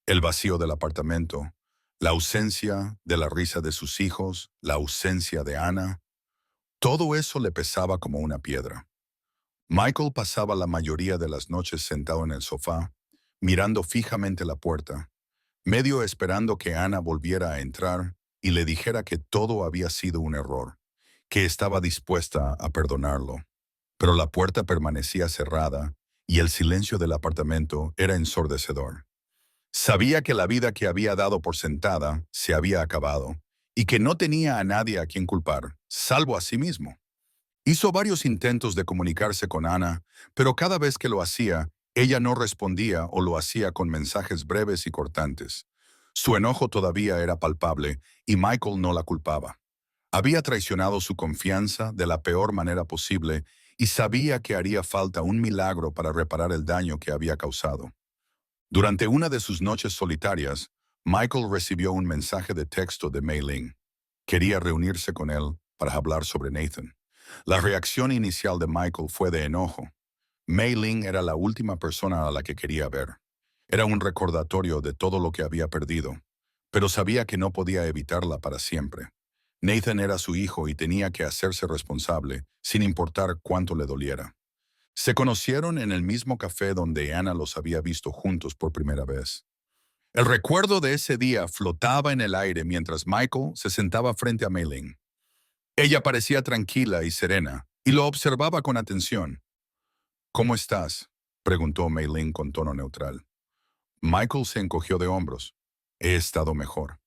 El vacío del apartamento, la ausencia de la risa de sus hijos, la ausencia de Ana, todo eso le pesaba como una piedra. Michael pasaba la mayoría de las noches sentado en el sofá, mirando fijamente la puerta, medio esperando que Ana volviera a entrar y le dijera que todo había sido un error, que estaba dispuesta a perdonarlo. Pero la puerta permanecía cerrada y el silencio del apartamento era ensordecedor. Sabía que la vida que había dado por sentada se había acabado y que no tenía a nadie a quien culpar, salvo a sí mismo. Hizo varios intentos de comunicarse con Ana, pero cada vez que lo hacía, ella no respondía o lo hacía con mensajes breves y cortantes. Su enojo todavía era palpable y Michael no la culpaba. Había traicionado su confianza de la peor manera posible y sabía que haría falta un milagro para reparar el daño que había causado. Durante una de sus noches solitarias, Michael recibió un mensaje de texto de Mei Ling. Quería reunirse con él para hablar sobre Nathan. La reacción inicial de Michael fue de enojo. Mei Ling era la última persona a la que quería ver. Era un recordatorio de todo lo que había perdido. pero sabía que no podía evitarla para siempre. Nathan era su hijo y tenía que hacerse responsable, sin importar cuánto le doliera. Se conocieron en el mismo café donde Anna los había visto juntos por primera vez. El recuerdo de ese día flotaba en el aire mientras Michael se sentaba frente a Mei Ling. Ella parecía tranquila y serena, y lo observaba con atención. ¿Cómo estás?, preguntó Mei Ling con tono neutral. Michael se encogió de hombros. He estado mejor.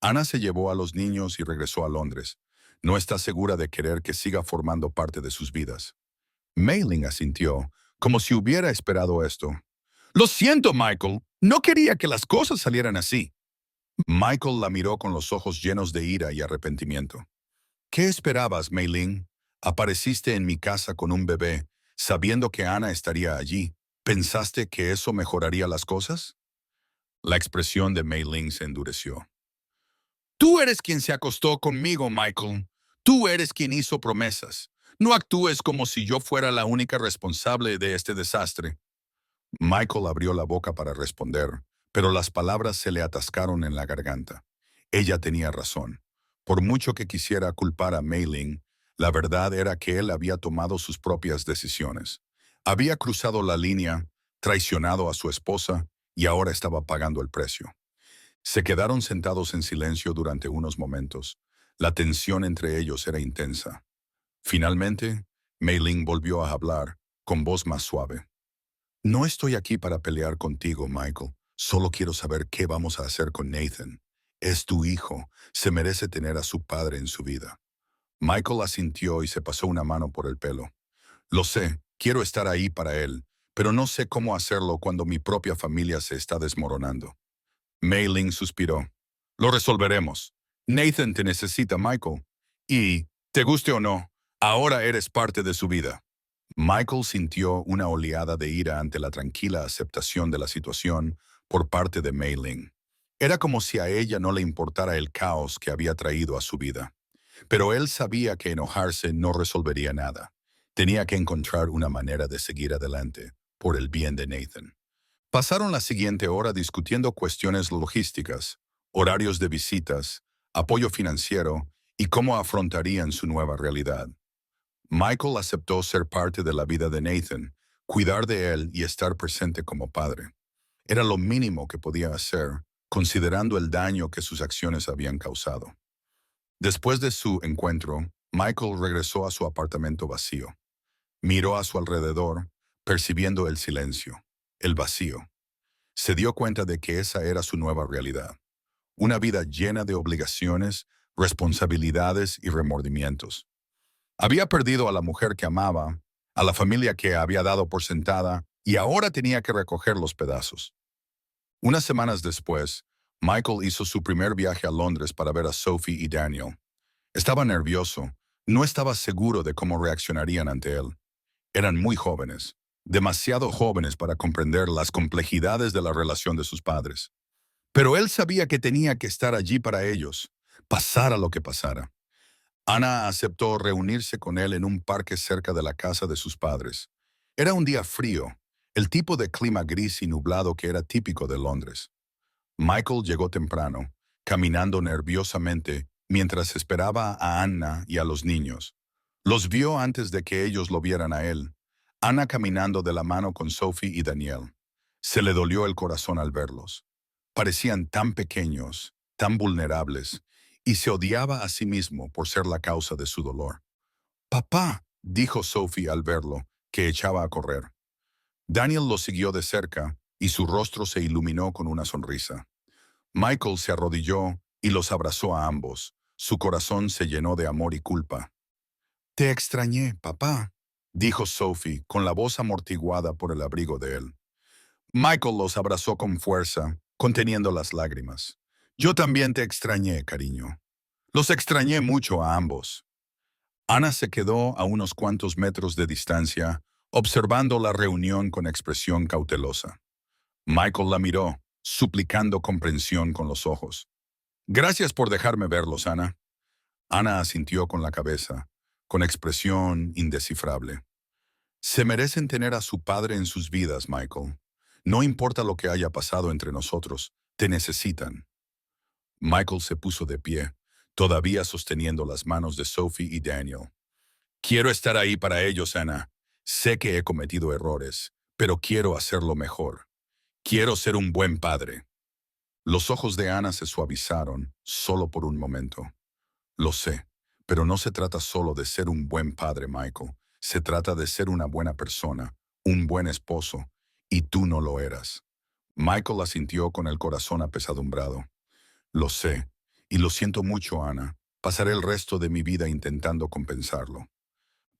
Ana se llevó a los niños y regresó a Londres. No está segura de querer que siga formando parte de sus vidas. Mei Ling asintió, como si hubiera esperado esto. Lo siento, Michael. No quería que las cosas salieran así. Michael la miró con los ojos llenos de ira y arrepentimiento. ¿Qué esperabas, Mei Ling? Apareciste en mi casa con un bebé, sabiendo que Ana estaría allí. ¿Pensaste que eso mejoraría las cosas? La expresión de Mei Ling se endureció. Tú eres quien se acostó conmigo, Michael. Tú eres quien hizo promesas. No actúes como si yo fuera la única responsable de este desastre. Michael abrió la boca para responder, pero las palabras se le atascaron en la garganta. Ella tenía razón. Por mucho que quisiera culpar a Mei Ling, la verdad era que él había tomado sus propias decisiones. Había cruzado la línea, traicionado a su esposa y ahora estaba pagando el precio. Se quedaron sentados en silencio durante unos momentos. La tensión entre ellos era intensa. Finalmente, Mei Ling volvió a hablar, con voz más suave. No estoy aquí para pelear contigo, Michael. Solo quiero saber qué vamos a hacer con Nathan. Es tu hijo. Se merece tener a su padre en su vida. Michael asintió y se pasó una mano por el pelo. Lo sé, quiero estar ahí para él, pero no sé cómo hacerlo cuando mi propia familia se está desmoronando. Mei Ling suspiró. Lo resolveremos. Nathan te necesita, Michael. Y, te guste o no, ahora eres parte de su vida. Michael sintió una oleada de ira ante la tranquila aceptación de la situación por parte de Mei Ling. Era como si a ella no le importara el caos que había traído a su vida. Pero él sabía que enojarse no resolvería nada. Tenía que encontrar una manera de seguir adelante, por el bien de Nathan. Pasaron la siguiente hora discutiendo cuestiones logísticas, horarios de visitas, apoyo financiero y cómo afrontarían su nueva realidad. Michael aceptó ser parte de la vida de Nathan, cuidar de él y estar presente como padre. Era lo mínimo que podía hacer, considerando el daño que sus acciones habían causado. Después de su encuentro, Michael regresó a su apartamento vacío. Miró a su alrededor, percibiendo el silencio, el vacío. Se dio cuenta de que esa era su nueva realidad. Una vida llena de obligaciones, responsabilidades y remordimientos. Había perdido a la mujer que amaba, a la familia que había dado por sentada, y ahora tenía que recoger los pedazos. Unas semanas después, Michael hizo su primer viaje a Londres para ver a Sophie y Daniel. Estaba nervioso, no estaba seguro de cómo reaccionarían ante él. Eran muy jóvenes, demasiado jóvenes para comprender las complejidades de la relación de sus padres. Pero él sabía que tenía que estar allí para ellos, pasara lo que pasara. Ana aceptó reunirse con él en un parque cerca de la casa de sus padres. Era un día frío, el tipo de clima gris y nublado que era típico de Londres. Michael llegó temprano, caminando nerviosamente mientras esperaba a Anna y a los niños. Los vio antes de que ellos lo vieran a él. Anna caminando de la mano con Sophie y Daniel. Se le dolió el corazón al verlos. Parecían tan pequeños, tan vulnerables, y se odiaba a sí mismo por ser la causa de su dolor. «Papá», dijo Sophie al verlo, que echaba a correr. Daniel lo siguió de cerca, y su rostro se iluminó con una sonrisa. Michael se arrodilló y los abrazó a ambos. Su corazón se llenó de amor y culpa. «Te extrañé, papá», dijo Sophie, con la voz amortiguada por el abrigo de él. Michael los abrazó con fuerza, conteniendo las lágrimas. «Yo también te extrañé, cariño». Los extrañé mucho a ambos. Ana se quedó a unos cuantos metros de distancia, observando la reunión con expresión cautelosa. Michael la miró, suplicando comprensión con los ojos. «Gracias por dejarme verlos, Ana». Ana asintió con la cabeza, con expresión indescifrable. «Se merecen tener a su padre en sus vidas, Michael. No importa lo que haya pasado entre nosotros, te necesitan». Michael se puso de pie, todavía sosteniendo las manos de Sophie y Daniel. Quiero estar ahí para ellos, Ana. Sé que he cometido errores, pero quiero hacerlo mejor. Quiero ser un buen padre. Los ojos de Ana se suavizaron solo por un momento. Lo sé, pero no se trata solo de ser un buen padre, Michael. Se trata de ser una buena persona, un buen esposo, y tú no lo eras. Michael asintió con el corazón apesadumbrado. Lo sé, y lo siento mucho, Ana. Pasaré el resto de mi vida intentando compensarlo.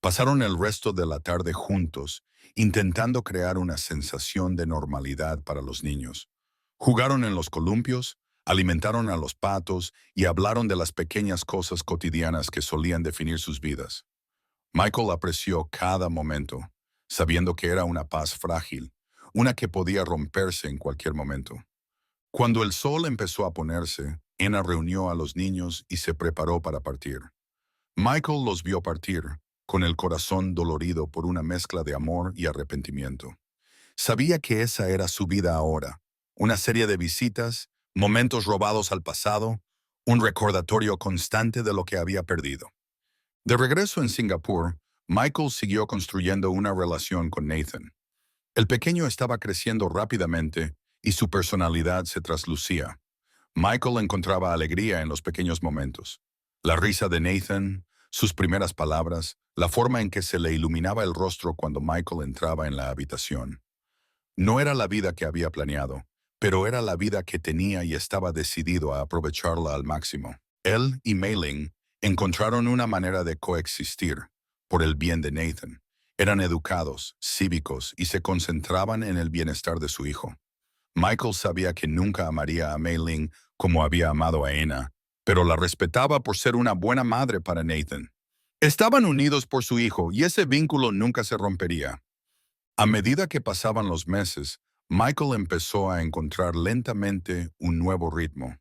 Pasaron el resto de la tarde juntos, intentando crear una sensación de normalidad para los niños. Jugaron en los columpios, alimentaron a los patos y hablaron de las pequeñas cosas cotidianas que solían definir sus vidas. Michael apreció cada momento, sabiendo que era una paz frágil, una que podía romperse en cualquier momento. Cuando el sol empezó a ponerse, Anna reunió a los niños y se preparó para partir. Michael los vio partir, con el corazón dolorido por una mezcla de amor y arrepentimiento. Sabía que esa era su vida ahora, una serie de visitas, momentos robados al pasado, un recordatorio constante de lo que había perdido. De regreso en Singapur, Michael siguió construyendo una relación con Nathan. El pequeño estaba creciendo rápidamente y su personalidad se traslucía. Michael encontraba alegría en los pequeños momentos. La risa de Nathan, sus primeras palabras, la forma en que se le iluminaba el rostro cuando Michael entraba en la habitación. No era la vida que había planeado, pero era la vida que tenía y estaba decidido a aprovecharla al máximo. Él y Mei Ling encontraron una manera de coexistir por el bien de Nathan. Eran educados, cívicos y se concentraban en el bienestar de su hijo. Michael sabía que nunca amaría a Mei Ling como había amado a Anna, pero la respetaba por ser una buena madre para Nathan. Estaban unidos por su hijo y ese vínculo nunca se rompería. A medida que pasaban los meses, Michael empezó a encontrar lentamente un nuevo ritmo.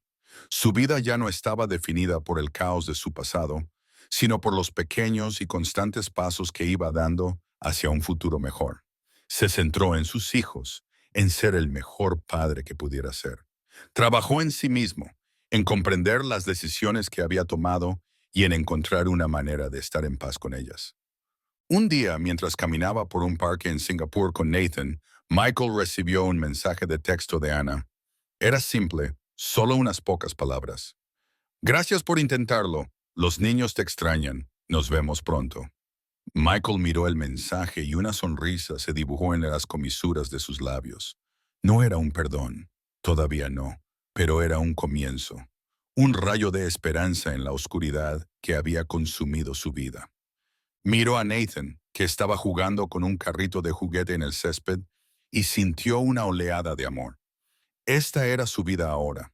Su vida ya no estaba definida por el caos de su pasado, sino por los pequeños y constantes pasos que iba dando hacia un futuro mejor. Se centró en sus hijos, en ser el mejor padre que pudiera ser. Trabajó en sí mismo, en comprender las decisiones que había tomado y en encontrar una manera de estar en paz con ellas. Un día, mientras caminaba por un parque en Singapur con Nathan, Michael recibió un mensaje de texto de Anna. Era simple, solo unas pocas palabras. Gracias por intentarlo. Los niños te extrañan. Nos vemos pronto. Michael miró el mensaje y una sonrisa se dibujó en las comisuras de sus labios. No era un perdón, todavía no, pero era un comienzo, un rayo de esperanza en la oscuridad que había consumido su vida. Miró a Nathan, que estaba jugando con un carrito de juguete en el césped, y sintió una oleada de amor. Esta era su vida ahora,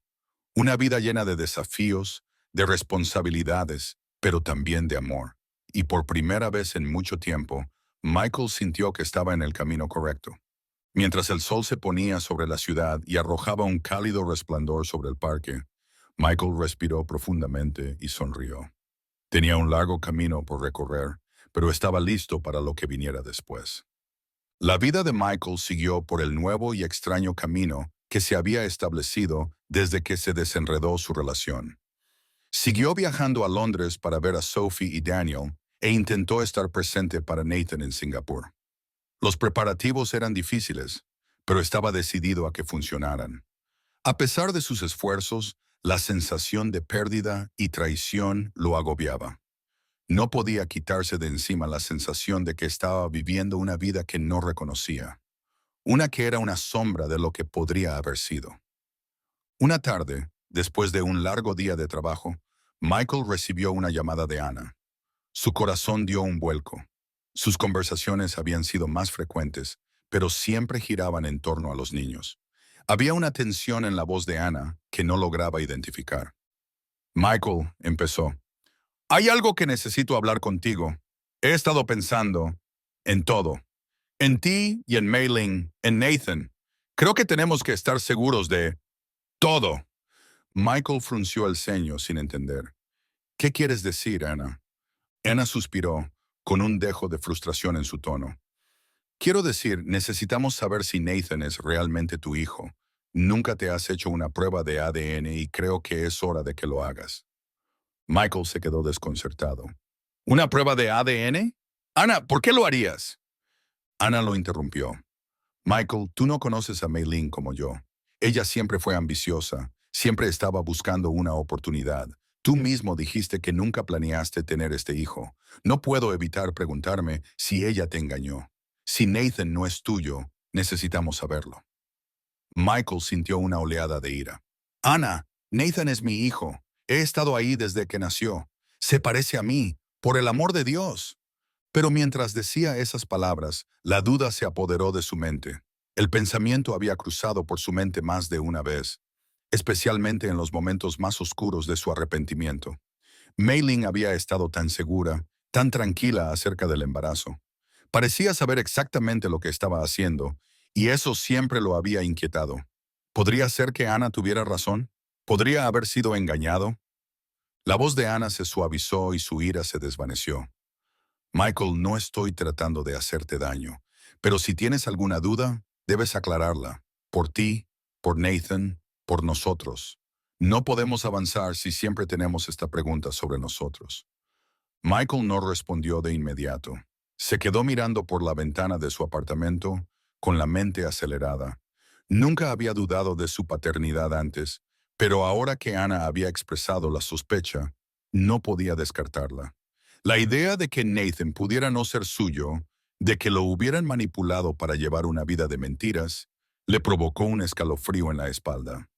una vida llena de desafíos, de responsabilidades, pero también de amor. Y por primera vez en mucho tiempo, Michael sintió que estaba en el camino correcto. Mientras el sol se ponía sobre la ciudad y arrojaba un cálido resplandor sobre el parque, Michael respiró profundamente y sonrió. Tenía un largo camino por recorrer, pero estaba listo para lo que viniera después. La vida de Michael siguió por el nuevo y extraño camino que se había establecido desde que se desenredó su relación. Siguió viajando a Londres para ver a Sophie y Daniel e intentó estar presente para Nathan en Singapur. Los preparativos eran difíciles, pero estaba decidido a que funcionaran. A pesar de sus esfuerzos, la sensación de pérdida y traición lo agobiaba. No podía quitarse de encima la sensación de que estaba viviendo una vida que no reconocía, una que era una sombra de lo que podría haber sido. Una tarde, después de un largo día de trabajo, Michael recibió una llamada de Anna. Su corazón dio un vuelco. Sus conversaciones habían sido más frecuentes, pero siempre giraban en torno a los niños. Había una tensión en la voz de Anna que no lograba identificar. Michael empezó. Hay algo que necesito hablar contigo. He estado pensando en todo. En ti y en Mei Ling, en Nathan. Creo que tenemos que estar seguros de todo. Michael frunció el ceño sin entender. ¿Qué quieres decir, Anna? Anna suspiró, con un dejo de frustración en su tono. Quiero decir, necesitamos saber si Nathan es realmente tu hijo, Nunca te has hecho una prueba de ADN y creo que es hora de que lo hagas. Michael se quedó desconcertado. ¿Una prueba de ADN? Ana, ¿por qué lo harías? Ana lo interrumpió. Michael, tú no conoces a Mei como yo. Ella siempre fue ambiciosa, siempre estaba buscando una oportunidad. Tú mismo dijiste que nunca planeaste tener este hijo. No puedo evitar preguntarme si ella te engañó. Si Nathan no es tuyo, necesitamos saberlo. Michael sintió una oleada de ira. Ana, Nathan es mi hijo. He estado ahí desde que nació. Se parece a mí, por el amor de Dios. Pero mientras decía esas palabras, la duda se apoderó de su mente. El pensamiento había cruzado por su mente más de una vez, especialmente en los momentos más oscuros de su arrepentimiento. Mei había estado tan segura, tan tranquila acerca del embarazo. Parecía saber exactamente lo que estaba haciendo, y eso siempre lo había inquietado. ¿Podría ser que Ana tuviera razón? ¿Podría haber sido engañado? La voz de Ana se suavizó y su ira se desvaneció. Michael, no estoy tratando de hacerte daño, pero si tienes alguna duda, debes aclararla. Por ti, por Nathan, por nosotros. No podemos avanzar si siempre tenemos esta pregunta sobre nosotros. Michael no respondió de inmediato. Se quedó mirando por la ventana de su apartamento, con la mente acelerada. Nunca había dudado de su paternidad antes, pero ahora que Ana había expresado la sospecha, no podía descartarla. La idea de que Nathan pudiera no ser suyo, de que lo hubieran manipulado para llevar una vida de mentiras, le provocó un escalofrío en la espalda.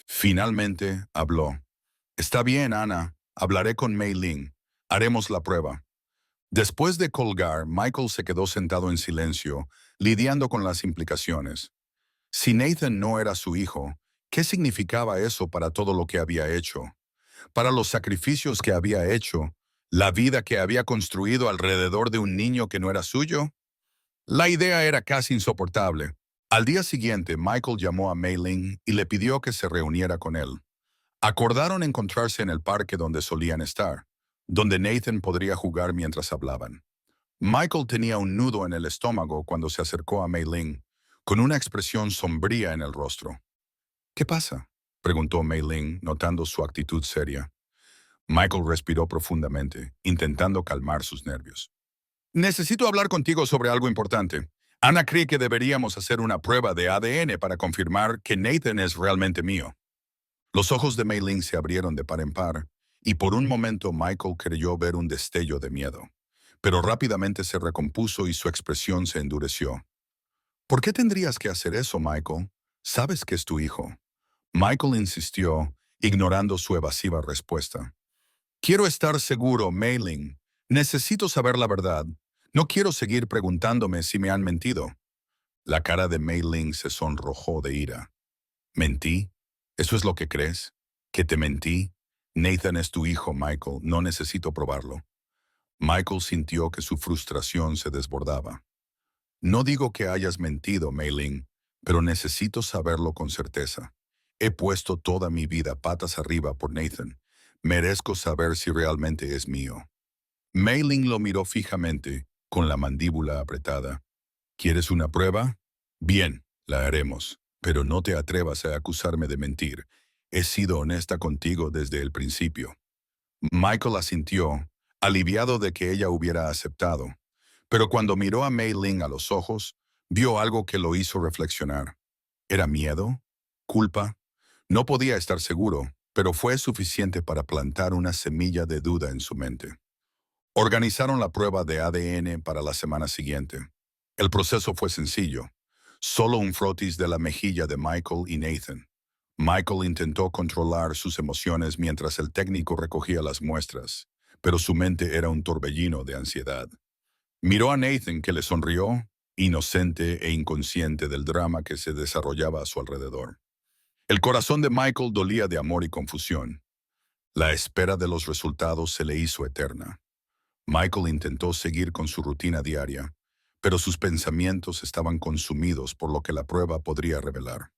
Finalmente habló. Está bien, Ana. Hablaré con Mei Ling. Haremos la prueba. Después de colgar, Michael se quedó sentado en silencio, lidiando con las implicaciones. Si Nathan no era su hijo, ¿qué significaba eso para todo lo que había hecho? Para los sacrificios que había hecho, la vida que había construido alrededor de un niño que no era suyo. La idea era casi insoportable. Al día siguiente, Michael llamó a Mei Ling y le pidió que se reuniera con él. Acordaron encontrarse en el parque donde solían estar, donde Nathan podría jugar mientras hablaban. Michael tenía un nudo en el estómago cuando se acercó a Mei Ling, con una expresión sombría en el rostro. ¿Qué pasa?, preguntó Mei Ling, notando su actitud seria. Michael respiró profundamente, intentando calmar sus nervios. Necesito hablar contigo sobre algo importante. Ana cree que deberíamos hacer una prueba de ADN para confirmar que Nathan es realmente mío. Los ojos de Mei Ling se abrieron de par en par, y por un momento Michael creyó ver un destello de miedo. Pero rápidamente se recompuso y su expresión se endureció. ¿Por qué tendrías que hacer eso, Michael? Sabes que es tu hijo. Michael insistió, ignorando su evasiva respuesta. Quiero estar seguro, Mei Ling. Necesito saber la verdad. No quiero seguir preguntándome si me han mentido. La cara de Mei Ling se sonrojó de ira. ¿Mentí? ¿Eso es lo que crees? ¿Que te mentí? Nathan es tu hijo, Michael. No necesito probarlo. Michael sintió que su frustración se desbordaba. No digo que hayas mentido, Mei Ling, pero necesito saberlo con certeza. He puesto toda mi vida patas arriba por Nathan. Merezco saber si realmente es mío. Mei Ling lo miró fijamente, con la mandíbula apretada. ¿Quieres una prueba? Bien, la haremos, pero no te atrevas a acusarme de mentir. He sido honesta contigo desde el principio. Michael asintió, aliviado de que ella hubiera aceptado. Pero cuando miró a Mei Ling a los ojos, vio algo que lo hizo reflexionar. ¿Era miedo? ¿Culpa? No podía estar seguro, pero fue suficiente para plantar una semilla de duda en su mente. Organizaron la prueba de ADN para la semana siguiente. El proceso fue sencillo. Solo un frotis de la mejilla de Michael y Nathan. Michael intentó controlar sus emociones mientras el técnico recogía las muestras, pero su mente era un torbellino de ansiedad. Miró a Nathan, que le sonrió, inocente e inconsciente del drama que se desarrollaba a su alrededor. El corazón de Michael dolía de amor y confusión. La espera de los resultados se le hizo eterna. Michael intentó seguir con su rutina diaria, pero sus pensamientos estaban consumidos por lo que la prueba podría revelar.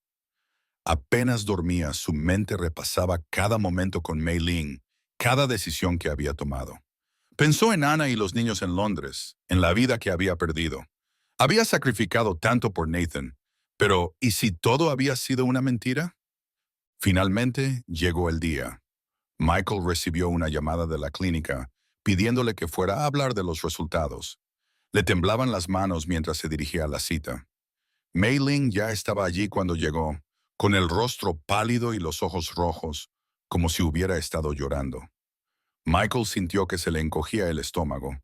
Apenas dormía, su mente repasaba cada momento con Mei Ling, cada decisión que había tomado. Pensó en Ana y los niños en Londres, en la vida que había perdido. Había sacrificado tanto por Nathan, Pero, ¿y si todo había sido una mentira? Finalmente llegó el día. Michael recibió una llamada de la clínica pidiéndole que fuera a hablar de los resultados. Le temblaban las manos mientras se dirigía a la cita. Mei Ling ya estaba allí cuando llegó, con el rostro pálido y los ojos rojos, como si hubiera estado llorando. Michael sintió que se le encogía el estómago.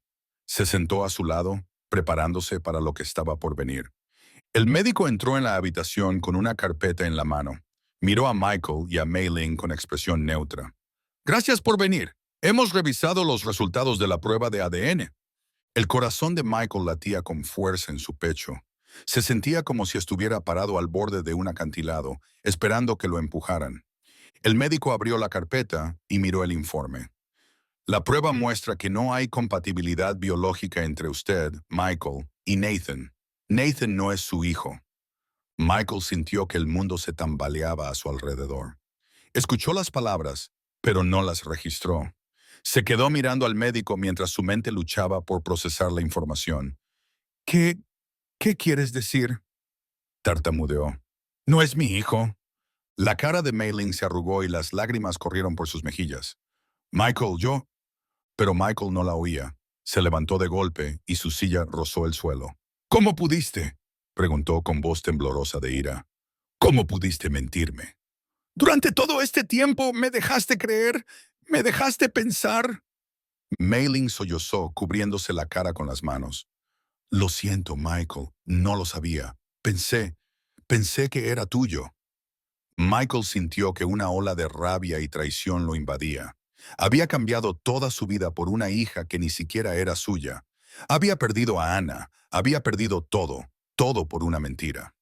Se sentó a su lado, preparándose para lo que estaba por venir. El médico entró en la habitación con una carpeta en la mano. Miró a Michael y a Mei Ling con expresión neutra. Gracias por venir. Hemos revisado los resultados de la prueba de ADN. El corazón de Michael latía con fuerza en su pecho. Se sentía como si estuviera parado al borde de un acantilado, esperando que lo empujaran. El médico abrió la carpeta y miró el informe. La prueba muestra que no hay compatibilidad biológica entre usted, Michael, y Nathan. Nathan no es su hijo. Michael sintió que el mundo se tambaleaba a su alrededor. Escuchó las palabras, pero no las registró. Se quedó mirando al médico mientras su mente luchaba por procesar la información. ¿Qué, qué quieres decir? Tartamudeó. No es mi hijo. La cara de Mei Ling se arrugó y las lágrimas corrieron por sus mejillas. Michael, yo. Pero Michael no la oía. Se levantó de golpe y su silla rozó el suelo. ¿Cómo pudiste? Preguntó con voz temblorosa de ira. ¿Cómo pudiste mentirme? Durante todo este tiempo me dejaste creer, me dejaste pensar. Mei Ling sollozó, cubriéndose la cara con las manos. Lo siento, Michael, no lo sabía. Pensé que era tuyo. Michael sintió que una ola de rabia y traición lo invadía. Había cambiado toda su vida por una hija que ni siquiera era suya. Había perdido a Anna, había perdido todo, todo por una mentira.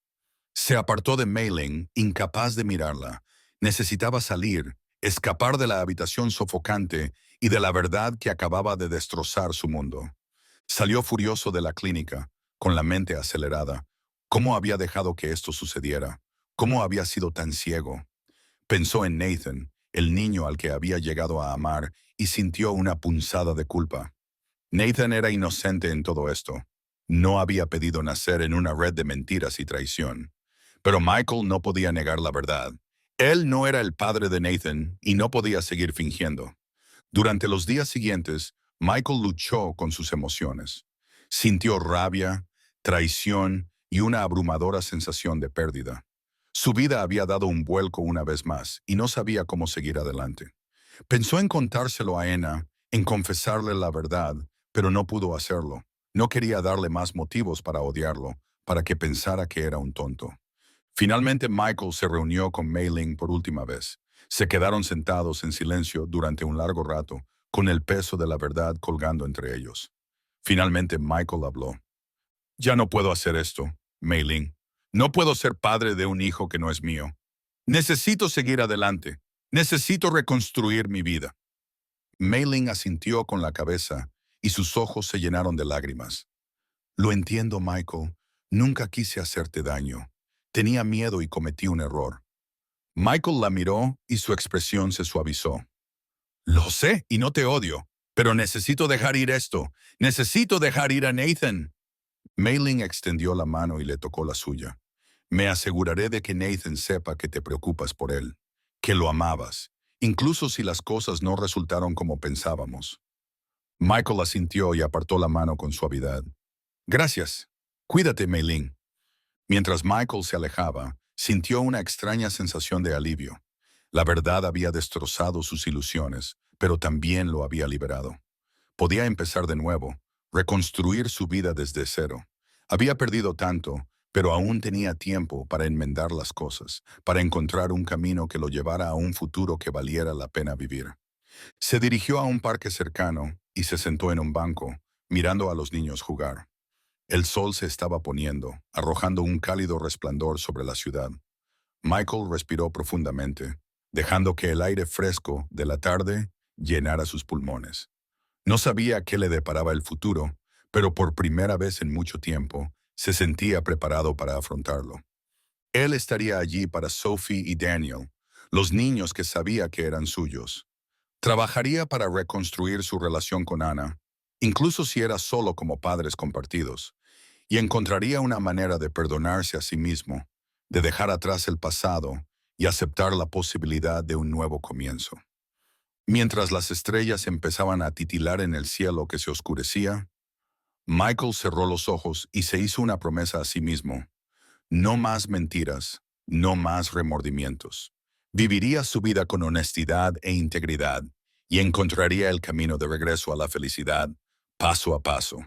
Se apartó de Mei Ling, incapaz de mirarla. Necesitaba salir, escapar de la habitación sofocante y de la verdad que acababa de destrozar su mundo. Salió furioso de la clínica, con la mente acelerada. ¿Cómo había dejado que esto sucediera? ¿Cómo había sido tan ciego? Pensó en Nathan, el niño al que había llegado a amar, y sintió una punzada de culpa. Nathan era inocente en todo esto. No había pedido nacer en una red de mentiras y traición. Pero Michael no podía negar la verdad. Él no era el padre de Nathan y no podía seguir fingiendo. Durante los días siguientes, Michael luchó con sus emociones. Sintió rabia, traición y una abrumadora sensación de pérdida. Su vida había dado un vuelco una vez más y no sabía cómo seguir adelante. Pensó en contárselo a Anna, en confesarle la verdad, pero no pudo hacerlo. No quería darle más motivos para odiarlo, para que pensara que era un tonto. Finalmente Michael se reunió con Mei Ling por última vez. Se quedaron sentados en silencio durante un largo rato, con el peso de la verdad colgando entre ellos. Finalmente Michael habló. Ya no puedo hacer esto, Mei Ling. No puedo ser padre de un hijo que no es mío. Necesito seguir adelante. Necesito reconstruir mi vida. Mei Ling asintió con la cabeza y sus ojos se llenaron de lágrimas. Lo entiendo, Michael. Nunca quise hacerte daño. Tenía miedo y cometí un error. Michael la miró y su expresión se suavizó. Lo sé y no te odio, pero necesito dejar ir esto. Necesito dejar ir a Nathan. Mei Ling extendió la mano y le tocó la suya. Me aseguraré de que Nathan sepa que te preocupas por él, que lo amabas, incluso si las cosas no resultaron como pensábamos. Michael asintió y apartó la mano con suavidad. Gracias. Cuídate, Mei Ling. Mientras Michael se alejaba, sintió una extraña sensación de alivio. La verdad había destrozado sus ilusiones, pero también lo había liberado. Podía empezar de nuevo, reconstruir su vida desde cero. Había perdido tanto, pero aún tenía tiempo para enmendar las cosas, para encontrar un camino que lo llevara a un futuro que valiera la pena vivir. Se dirigió a un parque cercano y se sentó en un banco, mirando a los niños jugar. El sol se estaba poniendo, arrojando un cálido resplandor sobre la ciudad. Michael respiró profundamente, dejando que el aire fresco de la tarde llenara sus pulmones. No sabía qué le deparaba el futuro, pero por primera vez en mucho tiempo se sentía preparado para afrontarlo. Él estaría allí para Sophie y Daniel, los niños que sabía que eran suyos. Trabajaría para reconstruir su relación con Anna, incluso si era solo como padres compartidos, y encontraría una manera de perdonarse a sí mismo, de dejar atrás el pasado y aceptar la posibilidad de un nuevo comienzo. Mientras las estrellas empezaban a titilar en el cielo que se oscurecía, Michael cerró los ojos y se hizo una promesa a sí mismo. No más mentiras, no más remordimientos. Viviría su vida con honestidad e integridad y encontraría el camino de regreso a la felicidad, paso a paso.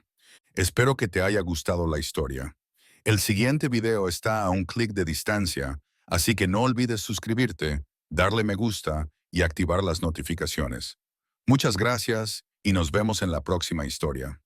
Espero que te haya gustado la historia. El siguiente video está a un clic de distancia, así que no olvides suscribirte, darle me gusta y activar las notificaciones. Muchas gracias y nos vemos en la próxima historia.